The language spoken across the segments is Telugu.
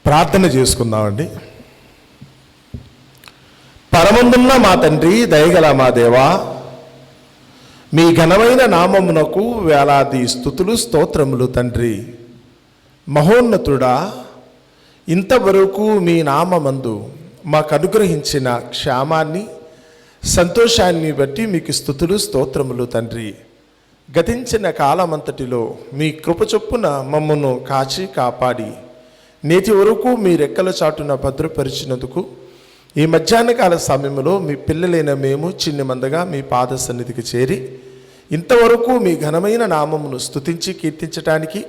ప్రార్థన చేసుకుందామండి. పరమందున్న మా తండ్రి, దయగల మా దేవా, మీ ఘనమైన నామమునకు వేలాది స్తుతులు స్తోత్రములు తండ్రి. మహోన్నతుడా, ఇంతవరకు మీ నామమందు మాకు అనుగ్రహించిన క్షేమాన్ని, సంతోషాన్ని బట్టి మీకు స్తుతులు స్తోత్రములు తండ్రి. గతించిన కాలమంతటిలో మీ కృప చొప్పున మమ్మను కాచి కాపాడి నేటి వరకు మీ రెక్కల చాటున భద్రపరిచినందుకు ఈ మధ్యాహ్నకాల సమయంలో మీ పిల్లలైన మేము చిన్ని మందగా మీ పాద సన్నిధికి చేరి ఇంతవరకు మీ ఘనమైన నామమును స్తుతించి కీర్తించడానికి,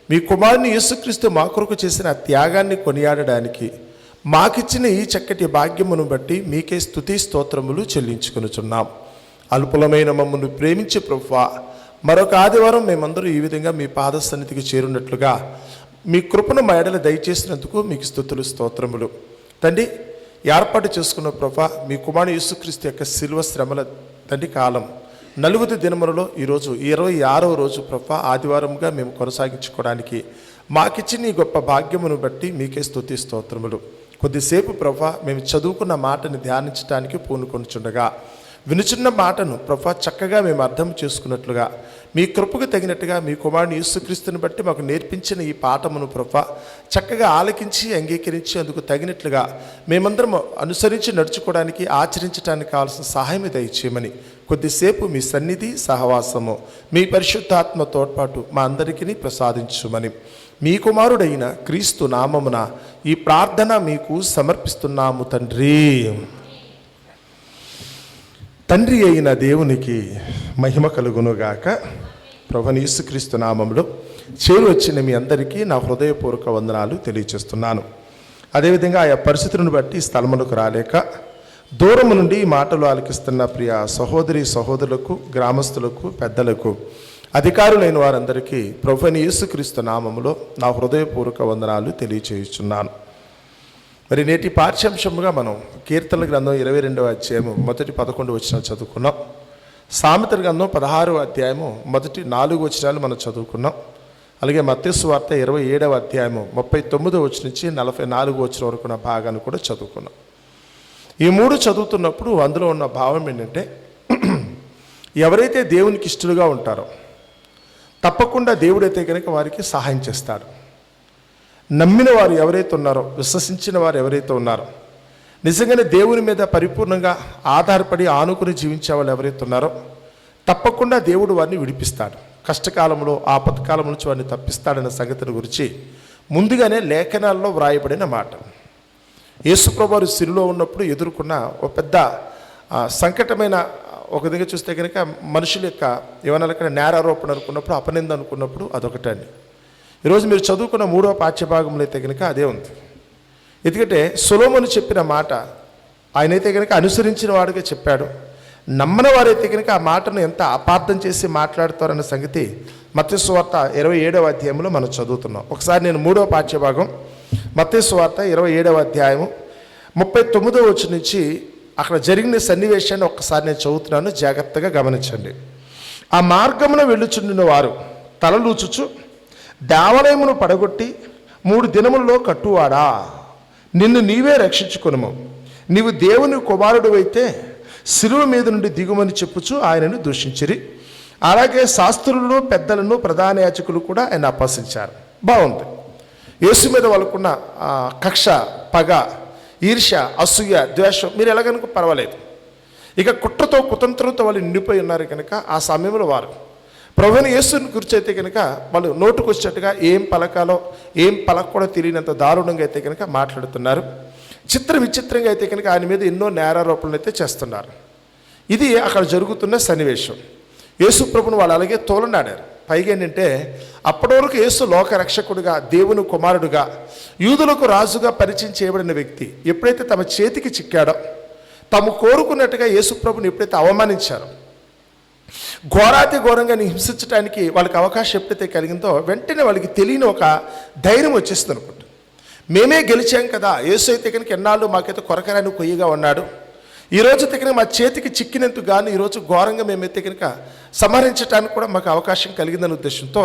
మీ కుమారుని యేసుక్రీస్తు మా కొరకు చేసిన త్యాగాన్ని కొనియాడడానికి మాకిచ్చిన ఈ చక్కటి భాగ్యమును బట్టి మీకే స్తుతి స్తోత్రములు చెల్లించుకొనుచున్నాం. అల్పులమైన మమ్మల్ని ప్రేమించే ప్రభువా, మరొక ఆదివారం మేమందరూ ఈ విధంగా మీ పాద సన్నిధికి చేరున్నట్లుగా మీ కృపను మా ఎడల దయచేసినందుకు మీకు స్తుతులు స్తోత్రములు తండ్రి. ఏర్పాటు చేసుకున్న ప్రభువా, మీ కుమారుడు యేసుక్రీస్తు యొక్క శిలువ శ్రమల తండ్రి కాలం 40 దినములలో ఈరోజు 26వ రోజు ప్రభువా, ఆదివారంగా మేము కొనసాగించుకోవడానికి మాకిచ్చిన ఈ గొప్ప భాగ్యమును బట్టి మీకే స్తుతి స్తోత్రములు. కొద్దిసేపు ప్రభువా, మేము చదువుకున్న మాటని ధ్యానించడానికి పూనుకొనుచుండగా వినుచున్న మాటను ప్రభువా చక్కగా మేము అర్థం చేసుకున్నట్లుగా మీ కృపకు తగినట్టుగా మీ కుమారుని యేసుక్రీస్తుని బట్టి మాకు నేర్పించిన ఈ పాఠమును ప్రభువా చక్కగా ఆలకించి అంగీకరించి అందుకు తగినట్లుగా మేమందరం అనుసరించి నడుచుకోవడానికి, ఆచరించడానికి కావాల్సిన సహాయం దయచేయమని కొద్దిసేపు మీ సన్నిధి సహవాసము, మీ పరిశుద్ధాత్మ తోడ్పాటు మా అందరికీ ప్రసాదించుమని మీ కుమారుడైన క్రీస్తు నామమున ఈ ప్రార్థన మీకు సమర్పిస్తున్నాము తండ్రి. తండ్రి అయిన దేవునికి మహిమ కలుగునుగాక. ప్రభువైన యేసుక్రీస్తు నామములో చేరు వచ్చిన మీ అందరికీ నా హృదయపూర్వక వందనాలు తెలియజేస్తున్నాను. అదేవిధంగా ఆయా పరిస్థితులను బట్టి స్థలములకు రాలేక దూరము నుండి మాటలు ఆలకిస్తున్న ప్రియ సహోదరి సహోదరులకు, గ్రామస్తులకు, పెద్దలకు, అధికారులైన వారందరికీ ప్రభువైన యేసుక్రీస్తు నామములో నా హృదయపూర్వక వందనాలు తెలియజేయుచున్నాను. మరి నేటి పాఠ్యాంశముగా మనం కీర్తనల గ్రంథం 22వ అధ్యాయము మొదటి 11 వచనాలు చదువుకున్నాం. సామెతల గ్రంథం 16వ అధ్యాయము మొదటి 4 వచనాలు మనం చదువుకున్నాం. అలాగే మత్తయి సువార్త 27వ అధ్యాయము 39వ వచనం నుంచి 44వ వచనం వరకు ఉన్న భాగాన్ని కూడా చదువుకున్నాం. ఈ 3 చదువుతున్నప్పుడు అందులో ఉన్న భావం ఏంటంటే, ఎవరైతే దేవునికి ఇష్టలుగా ఉంటారో తప్పకుండా దేవుడైతే కనుక వారికి సహాయం చేస్తాడు. నమ్మిన వారు ఎవరైతే ఉన్నారో, విశ్వసించిన వారు ఎవరైతే ఉన్నారో, నిజంగానే దేవుని మీద పరిపూర్ణంగా ఆధారపడి ఆనుకుని జీవించే వాళ్ళు ఎవరైతే ఉన్నారో తప్పకుండా దేవుడు వారిని విడిపిస్తాడు. కష్టకాలంలో, ఆపత్కాలం నుంచి వారిని తప్పిస్తాడన్న సంగతిని గురించి ముందుగానే లేఖనాల్లో వ్రాయబడిన మాట. యేసుప్రభువు వారు సిలువలో ఉన్నప్పుడు ఎదుర్కొన్న ఒక పెద్ద సంకటమైన, ఒక విధంగా చూస్తే కనుక మనుషుల యొక్క ఏమన్నా నేరారోపణ అనుకున్నప్పుడు, అపనింద అనుకున్నప్పుడు అదొకటండి. ఈరోజు మీరు చదువుకున్న 3వ పాఠ్యభాగంలో అయితే కనుక అదే ఉంది. ఎందుకంటే సొలొమోను చెప్పిన మాట ఆయనైతే కనుక అనుసరించిన వాడుగా చెప్పాడు. నమ్మని వారైతే కనుక ఆ మాటను ఎంత అపార్థం చేసి మాట్లాడతారన్న సంగతి మత్తయి సువార్త 27వ అధ్యాయంలో మనం చదువుతున్నాం. ఒకసారి నేను 3వ పాఠ్యభాగం మత్తయి సువార్త 27వ అధ్యాయము 39వ వచనం నుంచి అక్కడ జరిగిన సన్నివేశాన్ని ఒక్కసారి నేను చదువుతున్నాను, జాగ్రత్తగా గమనించండి. ఆ మార్గమున వెళ్ళుచుండిన వారు తలలూచుచు, దేవాలయమును పడగొట్టి 3 దినములలో కట్టువాడా, నిన్ను నీవే రక్షించుకొనుము. నీవు దేవుని కుమారుడు అయితే శిలువ మీద నుండి దిగుమని చెప్పుచు ఆయనను దూషించిరి. అలాగే శాస్త్రులను, పెద్దలను, ప్రధాన యాజకులు కూడా ఆయన అపహసించారు. బాగుంది. యేసు మీద వాళ్ళకున్న కక్ష, పగ, ఈర్ష్య, అసూయ, ద్వేషం మీరు ఎలాగనుకో పర్వాలేదు. ఇక కుట్రతో, కుతంత్రంతో వాళ్ళు నిండిపోయి ఉన్నారు కనుక ఆ సమయంలో వారు ప్రభువైన యేసుని గురించి అయితే కనుక వాళ్ళు నోటుకు వచ్చేట్టుగా ఏం పలకాలో ఏం పలకూడో తెలియనంత దారుణంగా అయితే కనుక మాట్లాడుతున్నారు. విచిత్రంగా అయితే కనుక ఆయన మీద ఎన్నో నేరారోపణలు అయితే చేస్తున్నారు. ఇది అక్కడ జరుగుతున్న సన్నివేశం. యేసు ప్రభుని వాళ్ళు అలాగే తోలనాడారు. పైగా ఏంటంటే, అప్పటి వరకు యేసు లోక రక్షకుడుగా, దేవుని కుమారుడుగా, యూదులకు రాజుగా పరిచయం చేయబడిన వ్యక్తి ఎప్పుడైతే తమ చేతికి చిక్కాడో, తాము కోరుకున్నట్టుగా యేసు ప్రభుని ఎప్పుడైతే అవమానించారో, ఘోరాతి ఘోరంగా హింసించడానికి వాళ్ళకి అవకాశం ఎప్పుడైతే కలిగిందో వెంటనే వాళ్ళకి తెలియని ఒక ధైర్యం వచ్చేస్తుంది అనుకుంటా. మేమే గెలిచాం కదా, యేసు అయితే కనుక ఎన్నాళ్ళు మాకైతే కొరకరాని కొయ్యగా ఉన్నాడు, ఈరోజు అయితే కనుక మా చేతికి చిక్కినందుకు కానీ ఈరోజు ఘోరంగా మేమైతే కనుక సంహరించడానికి కూడా మాకు అవకాశం కలిగిందనే ఉద్దేశంతో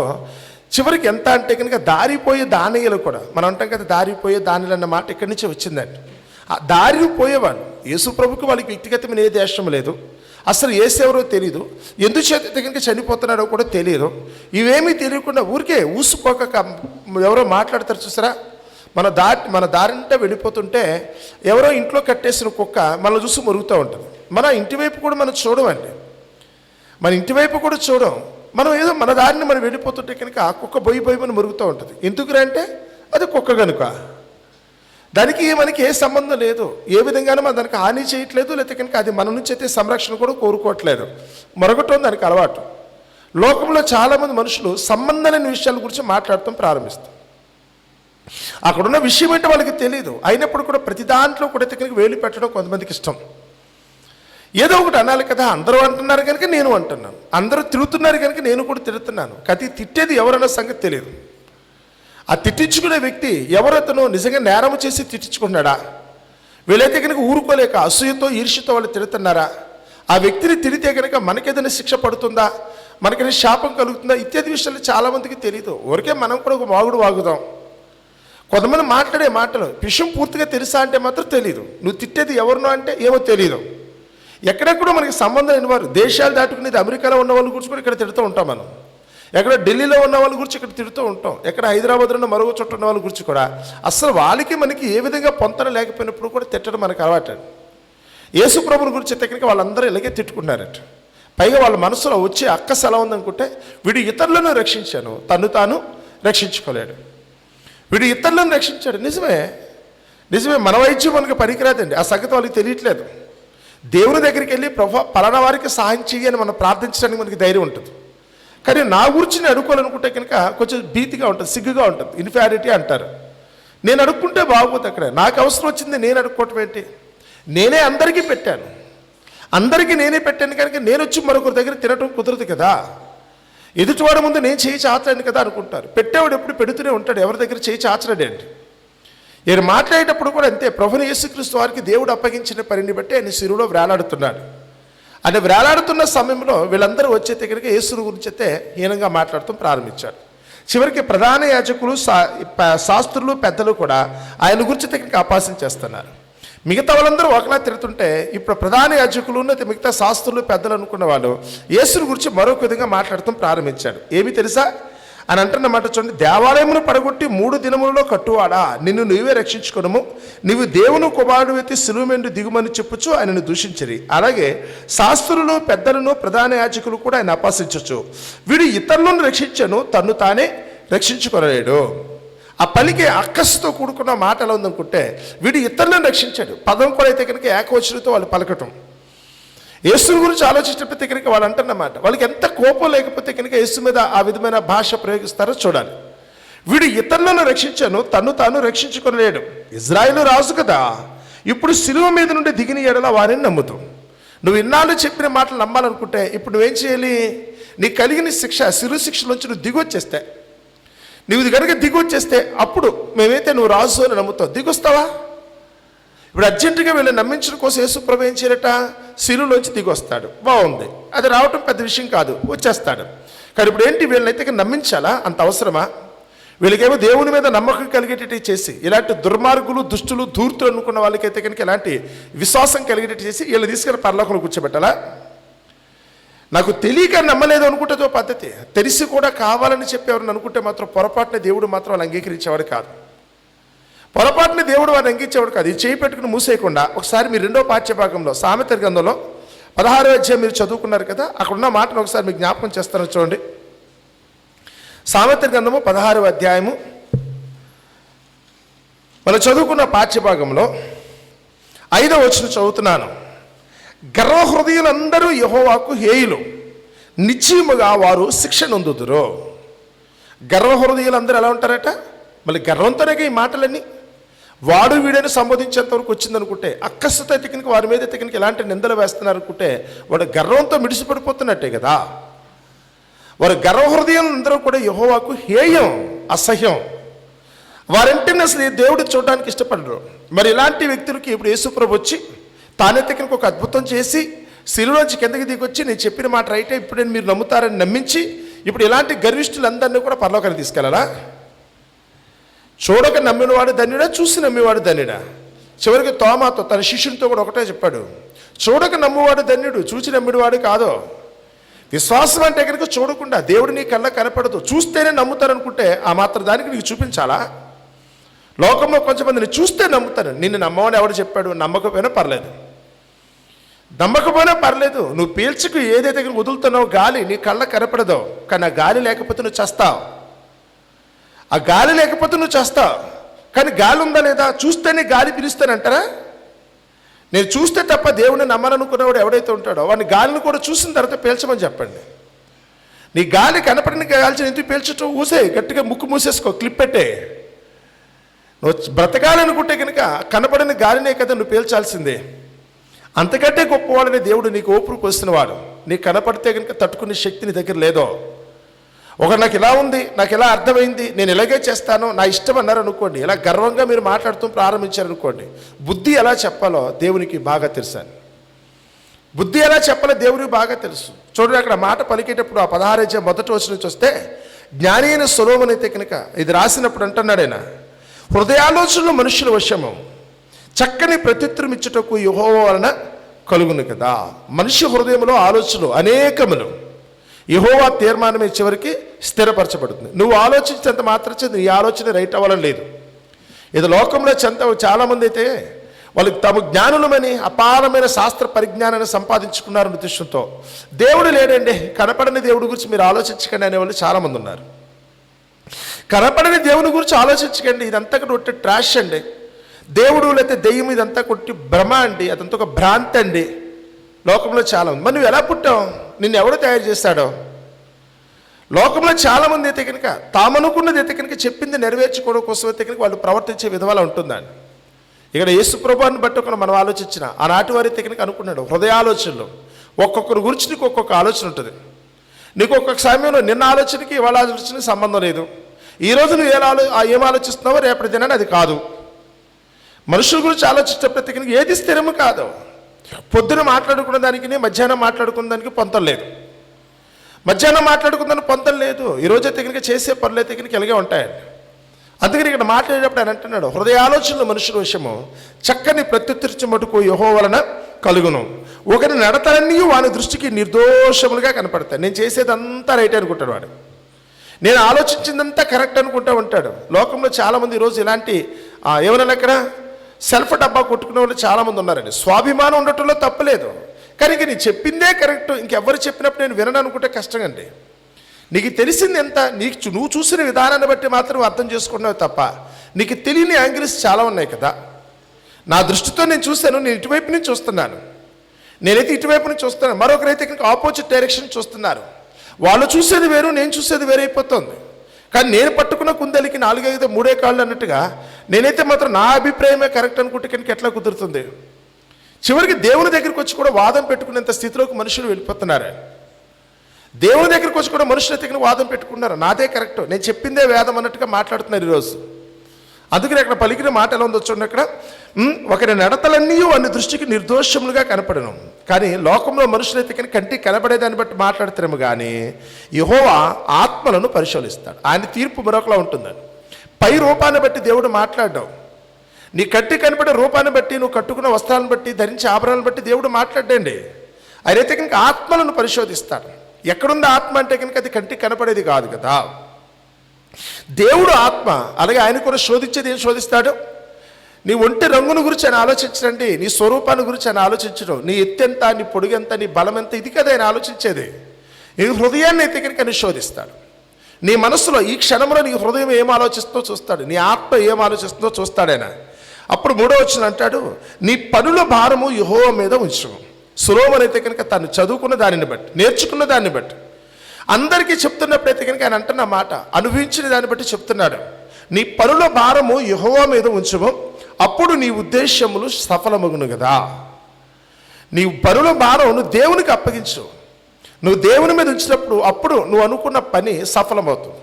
చివరికి ఎంత అంటే కనుక దారిపోయే దానియలు కూడా, మనం అంటాం కదా దారిపోయే దానిలు అన్న మాట ఇక్కడి నుంచే వచ్చిందండి. ఆ దారిని పోయేవాళ్ళు యేసు ప్రభుకి వాళ్ళకి వ్యక్తిగతమైన ఏ దేశం లేదు, అసలు ఏసెవరో తెలియదు, ఎందుచేత కనుక చనిపోతున్నాడో కూడా తెలియదు. ఇవేమీ తెలియకుండా ఊరికే ఊసుకోక ఎవరో మాట్లాడతారు చూసారా, మన దారింటే వెళ్ళిపోతుంటే ఎవరో ఇంట్లో కట్టేసిన కుక్క మనల్ని చూసి మురుగుతూ ఉంటుంది. మన ఇంటివైపు కూడా మనం చూడమండి, మన ఇంటివైపు కూడా చూడం. మనం ఏదో మన దారిని మనం వెళ్ళిపోతుంటే కనుక ఆ కుక్క బొయ్యి మనం మురుగుతూ ఉంటుంది. ఎందుకురా అంటే అది కుక్క కనుక, దానికి మనకి ఏ సంబంధం లేదు, ఏ విధంగానూ మనం దానికి హాని చేయట్లేదు, లేకపోతే కనుక అది మన నుంచి అయితే సంరక్షణ కూడా కోరుకోవట్లేదు, మరొకటం దానికి అలవాటు. లోకంలో చాలామంది మనుషులు సంబంధం లేని విషయాల గురించి మాట్లాడటం ప్రారంభిస్తారు. అక్కడున్న విషయం ఏంటో వాళ్ళకి తెలియదు, అయినప్పుడు కూడా ప్రతి దాంట్లో కూడా కనుక వేలు పెట్టడం కొంతమందికి ఇష్టం. ఏదో ఒకటి అనాలి కదా, అందరూ అంటున్నారు కనుక నేను అంటున్నాను, అందరూ తిరుగుతున్నారు కనుక నేను కూడా తిరుగుతున్నాను. కతి తిట్టేది ఎవరన్న సంగతి తెలియదు. ఆ తిట్టించుకునే వ్యక్తి ఎవరతను నిజంగా నేరం చేసి తిట్టించుకున్నాడా, వీళ్ళైతే కనుక ఊరుకోలేక అసూయతో ఈర్ష్యతో వాళ్ళు తిడుతున్నారా, ఆ వ్యక్తిని తిరిగితే కనుక మనకేదైనా శిక్ష పడుతుందా, మనకైనా శాపం కలుగుతుందా, ఇత్యాది విషయాలు చాలామందికి తెలియదు. ఊరికే మనం కూడా ఒక వాగుదాం. కొంతమంది మాట్లాడే మాటలు విషయం పూర్తిగా తెలుసా అంటే మాత్రం తెలియదు. నువ్వు తిట్టేది ఎవరినో అంటే ఏమో తెలియదు. ఎక్కడెక్కడో మనకి సంబంధం లేని వారు, దేశాలు దాటుకునేది అమెరికాలో ఉన్న వాళ్ళ గురించి కూడా ఇక్కడ తిడుతూ ఉంటాం మనం, ఎక్కడ ఢిల్లీలో ఉన్న వాళ్ళ గురించి ఇక్కడ తిడుతూ ఉంటాం, ఎక్కడ హైదరాబాద్లో ఉన్న మరొక చోట ఉన్న వాళ్ళ గురించి కూడా. అసలు వాళ్ళకి మనకి ఏ విధంగా పొంతన లేకపోయినప్పుడు కూడా తిట్టడం మనకు అలవాటు. యేసు ప్రభుని గురించి దగ్గరికి వాళ్ళందరూ ఇలాగే తిట్టుకున్నారట. పైగా వాళ్ళ మనసులో వచ్చే అక్కస ఎలా ఉందనుకుంటే, వీడు ఇతరులను రక్షించాను, తను తాను రక్షించుకోలేడు. వీడు ఇతరులను రక్షించాడు. నిజమే, మన వైద్యం మనకు పనికిరాదండి, ఆ సంగతి వాళ్ళకి తెలియట్లేదు. దేవుని దగ్గరికి వెళ్ళి ప్రభు పలానా వారికి సహాయం చేయని మనం ప్రార్థించడానికి మనకి ధైర్యం ఉంటుంది. కానీ నా గురించి నేను అడుక్కోవాలనుకుంటే కనుక కొంచెం భీతిగా ఉంటుంది, సిగ్గుగా ఉంటుంది, ఇన్ఫారిటీ అంటారు. నేను అడుక్కుంటే బాగోదు, అక్కడ నాకు అవసరం వచ్చింది నేను అడుక్కోవటం ఏంటి, నేనే అందరికీ పెట్టాను, అందరికీ నేనే పెట్టాను కనుక నేను వచ్చి మరొకరి దగ్గర తినటం కుదరదు కదా, ఎదుటివాడు ముందు నేను చేయి చాచలేను కదా అనుకుంటారు. పెట్టేవాడు ఎప్పుడు పెడుతూనే ఉంటాడు, ఎవరి దగ్గర చేయి చాచలేడండి. ఈయన మాట్లాడేటప్పుడు కూడా అంతే, ప్రభుని యేసుక్రీస్తు వారికి దేవుడు అప్పగించిన పనిని బట్టి ఆయన శిలువలో వేలాడుతున్నాడు. ఆయన వేలాడుతున్న సమయంలో వీళ్ళందరూ వచ్చే దగ్గరికి యేసుని గురించి అయితే హీనంగా మాట్లాడటం ప్రారంభించాడు. చివరికి ప్రధాన యాజకులు, శాస్త్రులు, పెద్దలు కూడా ఆయన గురించి దగ్గరికి అపాసం చేస్తున్నారు. మిగతా వాళ్ళందరూ ఒకలా తిరుగుతుంటే ఇప్పుడు ప్రధాన యాజకులు, మిగతా శాస్త్రులు, పెద్దలు అనుకున్న వాళ్ళు యేసుని గురించి మరొక విధంగా మాట్లాడటం ప్రారంభించాడు. ఏమి తెలుసా అని అంటున్నమాట చూడండి, దేవాలయమును పడగొట్టి 3 దినములలో కట్టువాడా, నిన్ను నీవే రక్షించుకొనుము, నీవు దేవుని కుమారుడు అయితే సిలువ మీద దిగుమని చెప్పుచు ఆయనను దూషించరి. అలాగే శాస్త్రులు, పెద్దలను, ప్రధాన యాజకులు కూడా ఆయన అపహసించచ్చు. వీడు ఇతరులను రక్షించను, తన్ను తానే రక్షించుకొనలేడు. ఆ పలికే అక్కస్తో కూడుకున్న మాట ఎలా ఉందనుకుంటే, వీడు ఇతరులను రక్షించాడు. పదం కూడా అయితే కనుక ఏకవచనంతో వాళ్ళు పలకటం. యేసుని గురించి ఆలోచించినప్పుడు కనుక వాళ్ళు అంటున్నమాట, వాళ్ళకి ఎంత కోపం లేకపోతే కనుక యేసు మీద ఆ విధమైన భాష ప్రయోగిస్తారో చూడాలి. వీడు ఇతరులను రక్షించాను, తన్ను తాను రక్షించుకొనలేడు. ఇజ్రాయేలు రాజు కదా, ఇప్పుడు సిలువ మీద నుండి దిగిన ఎడల వారిని నమ్ముతాం. నువ్వు ఇన్నాళ్ళు చెప్పిన మాటలు నమ్మాలనుకుంటే ఇప్పుడు నువ్వేం చేయాలి, నీకు కలిగిన శిక్ష, శిరు శిక్షలోంచి నువ్వు దిగొచ్చేస్తే, నువ్వు కనుక దిగొచ్చేస్తే అప్పుడు మేమైతే నువ్వు రాజు అని నమ్ముతావు. దిగొస్తావా? ఇప్పుడు అర్జెంటుగా వీళ్ళని నమ్మించడం కోసం యేసు ప్రభు ఏం చేయరట, శిలువలోంచి దిగొస్తాడు. బాగుంది, అది రావటం పెద్ద విషయం కాదు, వచ్చేస్తాడు. కానీ ఇప్పుడు ఏంటి, వీళ్ళనైతే నమ్మించాలా, అంత అవసరమా? వీళ్ళకేమో దేవుని మీద నమ్మకం కలిగేటట్టు చేసి, ఇలాంటి దుర్మార్గులు, దుష్టులు, ధూర్తులు అనుకున్న వాళ్ళకైతే కనుక ఇలాంటి విశ్వాసం కలిగేటట్టు చేసి వీళ్ళు తీసుకెళ్ళి పరలోకంలో కూర్చోబెట్టాలా? నాకు తెలియక నమ్మలేదు అనుకుంటేదో పద్ధతి, తెలిసి కూడా కావాలని చెప్పి ఎవరిని అనుకుంటే మాత్రం పొరపాటున దేవుడు మాత్రం వాళ్ళు అంగీకరించేవాడు కాదు. పొరపాటున దేవుడు వారిని అంగీకరించేవాడు కాదు. ఇది చేయి పెట్టుకుని మూసేయకుండా ఒకసారి మీరు 2వ పాఠ్యభాగంలో సామెతల గ్రంథంలో 16వ అధ్యాయం మీరు చదువుకున్నారు కదా, అక్కడున్న మాటను ఒకసారి మీకు జ్ఞాపకం చేస్తాను చూడండి. సామెతల గ్రంథము 16వ అధ్యాయము మనం చదువుకున్న పాఠ్యభాగంలో 5వ వచనం చదువుతున్నాను. గర్వహృదయులందరూ యెహోవాకు హేయులు, నిశ్చయముగా వారు శిక్ష నొందుదురు. గర్వహృదయులందరూ ఎలా ఉంటారట? మళ్ళీ గర్వంతోనే ఈ మాటలన్నీ వాడు వీడని సంబోధించేంత వరకు వచ్చిందనుకుంటే, అక్కస్సుతో తెకినికి వారి మీద తెకినికి ఎలాంటి నిందలు వేస్తున్నారు అనుకుంటే వాడు గర్వంతో మిడిసిపడిపోతున్నట్టే కదా. వారు గర్వహృదయులందరూ కూడా యెహోవాకు హేయం, అసహ్యం. వారంటే అసలు దేవుడు చూడడానికి ఇష్టపడరు. మరి ఇలాంటి వ్యక్తులకి ఇప్పుడు యేసుప్రభు వచ్చి తానే తెకినికి ఒక అద్భుతం చేసి శిలువలోంచి కిందకి దిగొచ్చి, నేను చెప్పిన మాట రైటే, ఇప్పుడు నేను మీరు నమ్ముతారని నమ్మించి ఇప్పుడు ఇలాంటి గర్విష్ఠులందరినీ కూడా పరలోకానికి తీసుకెళ్ళాలా? చూడక నమ్మినవాడు ధన్యుడా, చూసి నమ్మేవాడు ధన్యుడా? చివరికి తోమాతో తన శిష్యునితో కూడా ఒకటే చెప్పాడు, చూడక నమ్మువాడు ధన్యుడు, చూచి నమ్మినవాడు కాదు. విశ్వాసం అంటే కనుక చూడకుండా, దేవుడు నీ కళ్ళ కనపడదు, చూస్తేనే నమ్ముతారనుకుంటే ఆ మాత్రం దానికి నీకు చూపించాలా? లోకంలో కొంచెమందిని చూస్తే నమ్ముతారు. నిన్ను నమ్మవని ఎవడు చెప్పాడు? నమ్మకపోయినా పర్లేదు, నమ్మకపోయినా పర్లేదు. నువ్వు పీల్చుకు ఏదైతే వదులుతున్నావు గాలి నీ కళ్ళ కనపడదో, కానీ ఆ గాలి లేకపోతే నువ్వు చేస్తావు. ఆ గాలి లేకపోతే నువ్వు చేస్తావు. కానీ గాలి ఉందా లేదా? చూస్తేనే గాలి పిలుస్తానంటారా? నేను చూస్తే తప్ప దేవుడిని నమ్మాలనుకున్నవాడు ఎవడైతే ఉంటాడో వాడిని గాలిని కూడా చూసిన తర్వాత పీల్చమని చెప్పండి. నీ గాలి కనపడిన గాల్చిన ఎందుకు పీల్చటం? ఊసే గట్టిగా ముక్కు మూసేసుకో, క్లిప్ పెట్టే. నువ్వు బ్రతకాలనుకుంటే కనుక కనపడిన గాలినే కదా నువ్వు పీల్చాల్సిందే. అంతకంటే గొప్పవాడనే దేవుడు నీకు ఓపురు పోసినవాడు. నీకు కనపడితే కనుక తట్టుకునే శక్తి నీ దగ్గర లేదో. ఒకరు నాకు ఇలా ఉంది, నాకు ఇలా అర్థమైంది, నేను ఇలాగే చేస్తాను, నా ఇష్టం అన్నారు అనుకోండి, ఇలా గర్వంగా మీరు మాట్లాడుతూ ప్రారంభించారనుకోండి, బుద్ధి ఎలా చెప్పాలో దేవునికి బాగా తెలుసు. బుద్ధి ఎలా చెప్పాలో దేవునికి బాగా తెలుసు. చూడండి, అక్కడ మాట పలికేటప్పుడు ఆ 16 మొదటి వచనం నుంచి వస్తే, జ్ఞాని అయిన సొలొమోను అయితే కనుక ఇది రాసినప్పుడు అంటున్నాడు ఆయన, హృదయాలోచనలు మనుషుల వశము, చక్కని ప్రత్యుత్తరం ఇచ్చుటకు యెహోవా వలన కలుగును కదా. మనిషి హృదయంలో ఆలోచనలు అనేకములు, యెహోవా తీర్మానమే చివరికి స్థిరపరచబడుతుంది. నువ్వు ఆలోచించేంత మాత్రం నీ ఆలోచన రైట్ అవ్వాలని లేదు. ఇది లోకంలో చాలామంది అయితే వాళ్ళకి తాము జ్ఞానులమని అపారమైన శాస్త్ర పరిజ్ఞానాన్ని సంపాదించుకున్నారు ఉద్దేశంతో, దేవుడు లేడండి, కనపడని దేవుడి గురించి మీరు ఆలోచించకండి అనేవాళ్ళు చాలామంది ఉన్నారు. కనపడని దేవుని గురించి ఆలోచించకండి, ఇదంతా కొట్టి ట్రాష్ అండి. దేవుడు లేకపోతే దెయ్యం ఇదంతా కొట్టి భ్రమ అండి, అదంతా ఒక భ్రాంతి అండి. లోకంలో చాలామంది. మరి నువ్వు ఎలా పుట్టావు? నిన్ను ఎవడో తయారు చేస్తాడో? లోకంలో చాలామంది అయితే కనుక తామనుకున్నది అయితే కనుక చెప్పింది నెరవేర్చుకోవడం కోసం అయితే కనుక వాళ్ళు ప్రవర్తించే విధవాలు ఉంటుందండి. ఇక్కడ యేసు ప్రభువుని బట్టి ఒక మనం ఆలోచించిన ఆనాటి వారి అయితే కనుక అనుకున్నాడు, హృదయాలోచనలు ఒక్కొక్కరి గురించి నీకు ఒక్కొక్క ఆలోచన ఉంటుంది. నీకు ఒక్కొక్క సమయంలో నిన్న ఆలోచనకి ఇవాళ ఆలోచనకి సంబంధం లేదు. ఈరోజు నువ్వు ఏం ఆలోచిస్తున్నావో రేపటి దినాన్ని అది కాదు. మనుషుల గురించి ఆలోచించేటప్పుడు కనుక ఏది స్థిరము కాదు. పొద్దున మాట్లాడుకున్న దానికి మధ్యాహ్నం మాట్లాడుకున్న దానికి పొంతం లేదు, మధ్యాహ్నం మాట్లాడుకుందానికి పొంతం లేదు. ఈరోజైతే కనుక చేసే పనులు అయితే కనుక ఇలాగే ఉంటాయండి. అందుకని ఇక్కడ మాట్లాడేటప్పుడు ఆయన అంటున్నాడు, హృదయాలోచనలు మనుషుల విషయము చక్కని ప్రత్యుత్తరించు మటుకు యెహోవా వలన కలుగును. ఒకరి నడతలన్నీ వాని దృష్టికి నిర్దోషములుగా కనపడతాయి. నేను చేసేదంతా రైట్ అనుకుంటాడు వాడు, నేను ఆలోచించిందంతా కరెక్ట్ అనుకుంటా ఉంటాడు. లోకంలో చాలామంది ఈరోజు ఇలాంటి ఏమైనా ఇక్కడ సెల్ఫ్ డబ్బా కొట్టుకునే వాళ్ళు చాలామంది ఉన్నారండి. స్వాభిమానం ఉండటంలో తప్పలేదు, కానీ ఇంక నేను చెప్పిందే కరెక్ట్, ఇంకెవ్వరు చెప్పినప్పుడు నేను వినను అనుకుంటే కష్టం అండి. నీకు తెలిసింది ఎంత, నువ్వు చూసిన విధానాన్ని బట్టి మాత్రం అర్థం చేసుకుంటున్నావు తప్ప నీకు తెలియని యాంగిల్స్ చాలా ఉన్నాయి కదా. నా దృష్టితో నేను చూస్తాను, నేను ఇటువైపు నుంచి చూస్తున్నాను, నేనైతే ఇటువైపు నుంచి చూస్తున్నాను, మరొకరైతే కనుక ఆపోజిట్ డైరెక్షన్ చూస్తున్నారు. వాళ్ళు చూసేది వేరు, నేను చూసేది వేరైపోతుంది. కానీ నేను పట్టుకున్న కుందలికి 4 3 కాళ్ళు అన్నట్టుగా నేనైతే మాత్రం నా అభిప్రాయమే కరెక్ట్ అనుకుంటే కనుక ఎట్లా కుదురుతుంది? చివరికి దేవుని దగ్గరికి వచ్చి కూడా వాదం పెట్టుకునేంత స్థితిలోకి మనుషులు వెళ్ళిపోతున్నారు. దేవుని దగ్గరికి వచ్చి కూడా మనుషుల దగ్గర వాదం పెట్టుకున్నారు, నాదే కరెక్ట్, నేను చెప్పిందే వేదం అన్నట్టుగా మాట్లాడుతున్నారు ఈరోజు. అందుకని అక్కడ పలికిన మాట ఎలా ఉందో చూడండి. అక్కడ ఒకరి నడతలన్నీ వాని దృష్టికి నిర్దోషములుగా కనపడను. కానీ లోకంలో మనుషులైతే కానీ కంటికి కనపడేదాన్ని బట్టి మాట్లాడతారేమో, కానీ యెహోవా ఆత్మలను పరిశీలిస్తాడు. ఆయన తీర్పు మరొకలా ఉంటుందని. పై రూపాన్ని బట్టి దేవుడు మాట్లాడడం, నీ కంటికి కనపడే రూపాన్ని బట్టి, నువ్వు కట్టుకున్న వస్త్రాలను బట్టి, ధరించే ఆభరణాలను బట్టి దేవుడు మాట్లాడండి. ఆయనైతే కనుక ఆత్మలను పరిశోధిస్తాడు. ఎక్కడుంది ఆత్మ అంటే కనుక అది కంటికి కనపడేది కాదు కదా. దేవుడు ఆత్మ, అలాగే ఆయన కూడా శోధించేది ఏం శోధిస్తాడు? నీ ఒంటి రంగును గురించి ఆయన ఆలోచించడండి, నీ స్వరూపాన్ని గురించి ఆయన ఆలోచించడం, నీ ఎత్తెంత, నీ పొడుగెంత, నీ బలం ఎంత, ఇది కదా ఆయన ఆలోచించేది. నీ హృదయాన్ని అయితే కనుక ఆయన శోధిస్తాడు. నీ మనసులో ఈ క్షణంలో నీ హృదయం ఏం ఆలోచిస్తుందో చూస్తాడు, నీ ఆత్మ ఏం ఆలోచిస్తుందో చూస్తాడు ఆయన. అప్పుడు 3వ వచనం అంటాడు, నీ పనుల భారము యెహోవా మీద ఉంచు. సొలొమోను అయితే కనుక తను చదువుకున్న దానిని బట్టి, నేర్చుకున్న దాన్ని బట్టి, అందరికీ చెప్తున్నప్పుడైతే కనుక ఆయన అంటున్న మాట అనుభవించిన దాన్ని బట్టి చెప్తున్నాడు. నీ పనుల భారము యెహోవా మీద ఉంచుము, అప్పుడు నీ ఉద్దేశములు సఫలమగును కదా. నీ పనుల భారం నువ్వు దేవునికి అప్పగించు. నువ్వు దేవుని మీద ఉంచినప్పుడు అప్పుడు నువ్వు అనుకున్న పని సఫలమవుతుంది.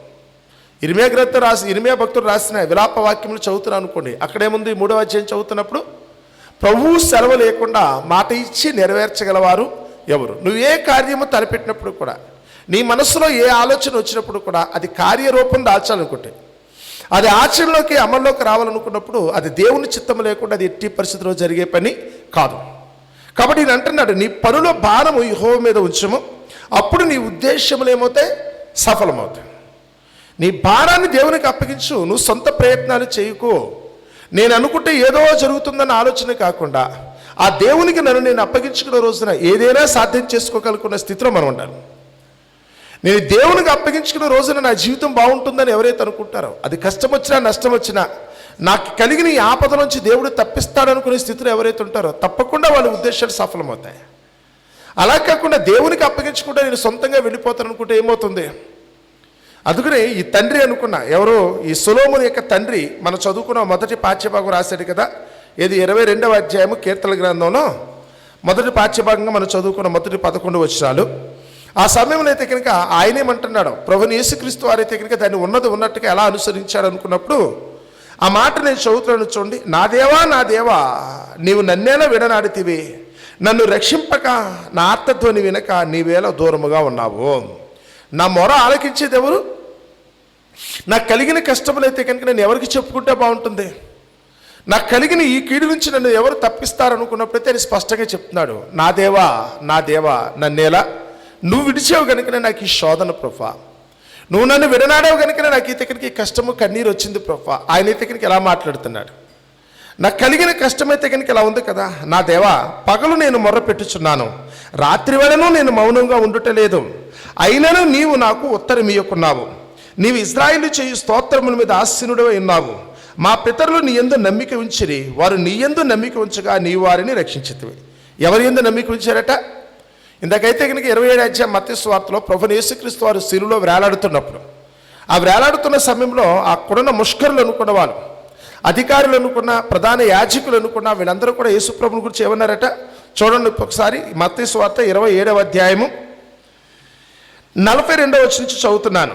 ఇర్మియా భక్తుడు రాసిన విలాప వాక్యములు చదువుతున్నాను అనుకోండి, అక్కడేముంది 3వ అధ్యాయం చదువుతున్నప్పుడు, ప్రభువు సెలవు లేకుండా మాట ఇచ్చి నెరవేర్చగలవారు ఎవరు? నువ్వు ఏ కార్యము తలపెట్టినప్పుడు కూడా నీ మనసులో ఏ ఆలోచన వచ్చినప్పుడు కూడా అది కార్యరూపం దాల్చాలనుకుంటే, అది ఆచరణలోకి అమల్లోకి రావాలనుకున్నప్పుడు అది దేవుని చిత్తం లేకుండా అది ఎట్టి పరిస్థితిలో జరిగే పని కాదు. కాబట్టి నేను అంటున్నాడు, నీ పనుల భారము యెహోవా మీద ఉంచము, అప్పుడు నీ ఉద్దేశములు ఏమవుతాయి? సఫలమవుతాయి. నీ భారాన్ని దేవునికి అప్పగించు. నువ్వు సొంత ప్రయత్నాలు చేయకు. నేను అనుకుంటే ఏదో జరుగుతుందన్న ఆలోచన కాకుండా ఆ దేవునికి నన్ను నేను అప్పగించుకున్న రోజున ఏదైనా సాధ్యం చేసుకోగలుగున్న స్థితిలో మనం ఉండాలి. నేను దేవునికి అప్పగించుకున్న రోజున నా జీవితం బాగుంటుందని ఎవరైతే అనుకుంటారో, అది కష్టం వచ్చినా నష్టం వచ్చినా నాకు కలిగిన ఈ ఆపద నుంచి దేవుడు తప్పిస్తాడనుకునే స్థితిలో ఎవరైతే ఉంటారో తప్పకుండా వాళ్ళ ఉద్దేశాలు సఫలమవుతాయి. అలా కాకుండా దేవునికి అప్పగించుకుంటే నేను సొంతంగా వెళ్ళిపోతాను అనుకుంటే ఏమవుతుంది? అందుకనే ఈ తండ్రి అనుకున్నా, ఎవరో ఈ సొలొమోను యొక్క తండ్రి, మనం చదువుకున్న మొదటి పాఠ్యభాగం రాశాడు కదా, ఇది 22వ అధ్యాయము కీర్తనల గ్రంథంలో మొదటి పాఠ్యభాగంగా మనం చదువుకున్న మొదటి 11 వచనాలు. ఆ సమయంలో అయితే కనుక ఆయనేమంటున్నాడు, ప్రభుని యేసుక్రీస్తు వారైతే కనుక దాన్ని ఉన్నట్టుగా ఎలా అనుసరించాడు అనుకున్నప్పుడు ఆ మాట నేను చదువుతున్నాను చూడండి. నా దేవా నా దేవా, నీవు నన్నేలా విడనాడితివి, నన్ను రక్షింపక నా ఆర్తధ్వని వినక నీవేళ దూరముగా ఉన్నావు. నా మొర ఆలకించేది ఎవరు? నాకు కలిగిన కష్టములైతే కనుక నేను ఎవరికి చెప్పుకుంటే బాగుంటుంది? నాకు కలిగిన ఈ కీడు నుంచి నన్ను ఎవరు తప్పిస్తారనుకున్నప్పుడైతే ఆయన స్పష్టంగా చెప్తున్నాడు, నా దేవా నా దేవా, నన్నేలా నువ్వు విడిచావు కనుకనే నాకు ఈ శోధన ప్రభా, నువ్వు నన్ను విడనాడావు కనుకనే నాకు ఈ దగ్గరికి కష్టము కన్నీరు వచ్చింది ప్రభా. ఆయన అయితే కనుక ఎలా మాట్లాడుతున్నాడు? నాకు కలిగిన కష్టమైతే కనుక ఇలా ఉంది కదా, నా దేవా పగలు నేను మొర్ర పెట్టుచున్నాను, రాత్రి వేళను నేను మౌనంగా ఉండుటలేదు, అయినను నీవు నాకు ఉత్తరం ఇయ్యకున్నావు. నీవు ఇశ్రాయేలు చేయు స్తోత్రముల మీద ఆసీనుడై ఉన్నావు. మా పితరులు నీ యందు నమ్మిక ఉంచిరి, వారు నీ యందు నమ్మిక ఉంచగా నీ వారిని రక్షించితివి. ఎవరి యందు నమ్మిక ఉంచారట? ఇందాకైతే కనుక 27వ అధ్యాయం మత్తయి సువార్తలో ప్రభువైన యేసుక్రీస్తు వారు శిలువలో వేలాడుతున్నప్పుడు, ఆ వేలాడుతున్న సమయంలో అక్కడున్న ముష్కరులు అనుకున్న వాళ్ళు, అధికారులు అనుకున్న, ప్రధాన యాజకులు అనుకున్న వీళ్ళందరూ కూడా యేసు ప్రభుని గురించి ఏమన్నారట? చూడండి ఒకసారి, మత్తయి సువార్త 27వ అధ్యాయము 42వ వచనం నుంచి చదువుతున్నాను.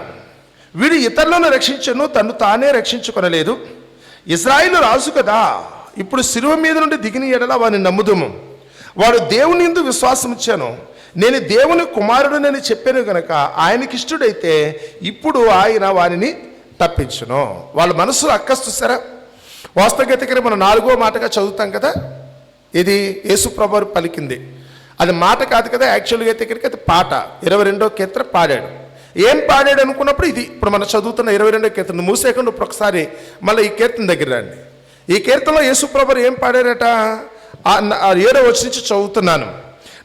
వీడు ఇతరులను రక్షించను, తను తానే రక్షించుకొనలేదు. ఇశ్రాయేలు రాజు కదా, ఇప్పుడు శిలువ మీద నుండి దిగిన ఎడల వారిని నమ్ముదుము. వాడు దేవుని యందు విశ్వాసం ఇచ్చాను, నేను దేవుని కుమారుడునని చెప్పాను గనక ఆయనకిష్టుడైతే ఇప్పుడు ఆయన వారిని తప్పించును. వాళ్ళ మనసులో అక్కసు చూసారా? వాస్తవగతికి మనం 4వ మాటగా చదువుతాం కదా, ఇది యేసు ప్రభువు పలికింది. అది మాట కాదు కదా, యాక్చువల్గా అయితే కనుక అది పాట. 22వ కీర్తన పాడాడు. ఏం పాడాడు అనుకున్నప్పుడు ఇది ఇప్పుడు మనం చదువుతున్న 22వ కీర్తన మూసేయకుండా ఇప్పుడు ఒకసారి మళ్ళీ ఈ కీర్తన దగ్గర రండి. ఈ కీర్తనలో యేసు ప్రభువు ఏం పాడారట? 7వ వచనం నుంచి చదువుతున్నాను.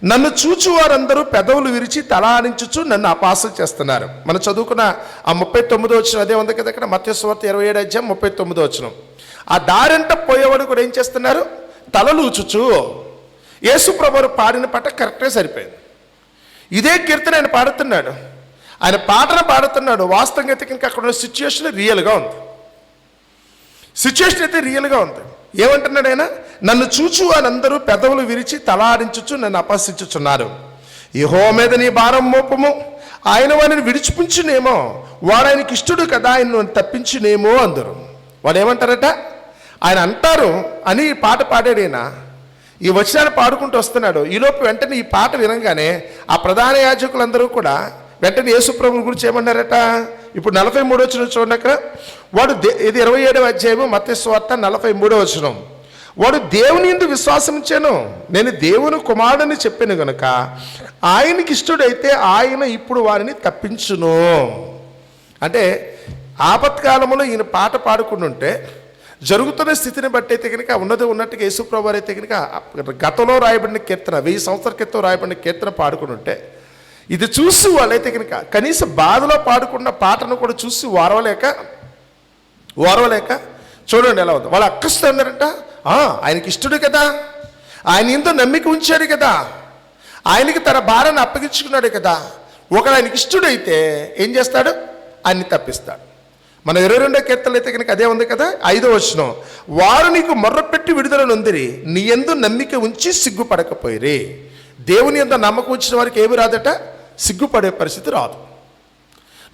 నన్ను చూచు వారందరూ పెదవులు విరిచి తల ఆడించుచు నన్ను అపహాస్యం చేస్తున్నారు. మనం చదువుకున్న ఆ 39వ వచనం అదే ఉంది కదా ఇక్కడ, మత్తయి సువార్త 27వ అధ్యాయం 39వ వచనం. ఆ దారంట పోయేవాడు కూడా ఏం చేస్తున్నారు? తలలు ఊచుచు. యేసు ప్రభువు పాడిన పాట కరెక్ట్గా సరిపోయింది. ఇదే కీర్తన ఆయన పాడుతున్నాడు, ఆయన పాటను పాడుతున్నాడు. వాస్తవంగా అయితే కనుక అక్కడ ఉన్న సిచ్యువేషన్ రియల్గా ఉంది. సిచ్యువేషన్ అయితే రియల్గా ఉంది. ఏమంటున్నాడు ఆయన? నన్ను చూచు వాళ్ళందరూ పెదవులు విరిచి తలాడించుచు నన్ను అపహసించుచున్నారు. యెహోవా మీద నీ భారం మోపము, ఆయన వారిని విడిచిపుంచునేమో, వాడు ఆయనకి ఇష్టడు కదా, ఆయన తప్పించునేమో అందరు. వాడు ఏమంటారట? ఆయన అంటారు అని ఈ పాట పాడాడు. ఆయన ఈ వచనాన్ని పాడుకుంటూ వస్తున్నాడు. ఈలోపు వెంటనే ఈ పాట వినగానే ఆ ప్రధాన యాజకులందరూ కూడా వెంటనే యేసు ప్రభువు గురించి ఏమన్నారట? ఇప్పుడు 43వ వచనం చూడండి అక్కడ. వాడు ఇది 27వ అధ్యాయము మత్తయి సువార్త 43వ వచనం. వాడు దేవుని యందు విశ్వాసం ఇచ్చాను, నేను దేవుని కుమారుడని చెప్పాను గనుక ఆయనకి ఇష్టడైతే ఆయన ఇప్పుడు వారిని తప్పించును. అంటే ఆపత్కాలంలో ఈయన పాట పాడుకుంటుంటే జరుగుతున్న స్థితిని బట్టి అయితే కనుక ఉన్నట్టుగా యేసు ప్రభువు అయితే కనుక గతంలో రాయబడిన కీర్తన 1000 సంవత్సరాల క్రితం రాయబడిన కీర్తన పాడుకుంటుంటే ఇది చూసి వాళ్ళైతే కనుక కనీసం బాధలో పాడుకున్న పాటను కూడా చూసి ఓరవలేక చూడండి ఎలా ఉంది. వాళ్ళు అక్కస్తున్నారంట, ఆయనకి ఇష్టడు కదా, ఆయన ఎంతో నమ్మిక ఉంచాడు కదా, ఆయనకి తన భారాన్ని అప్పగించుకున్నాడు కదా, ఒకడు ఆయనకి ఇష్టడైతే ఏం చేస్తాడు? ఆయన్ని తప్పిస్తాడు. మన 22వ కీర్తనలు అయితే కనుక అదే ఉంది కదా, 5వ వచనం. వారు నీకు మొర్రపెట్టి విడుదల నొందిరి, నీ యందు నమ్మిక ఉంచి సిగ్గుపడకపోయిరి. దేవుని యందు నమ్మకం ఉంచిన వారికి ఏమి రాదట? సిగ్గుపడే పరిస్థితి రాదు.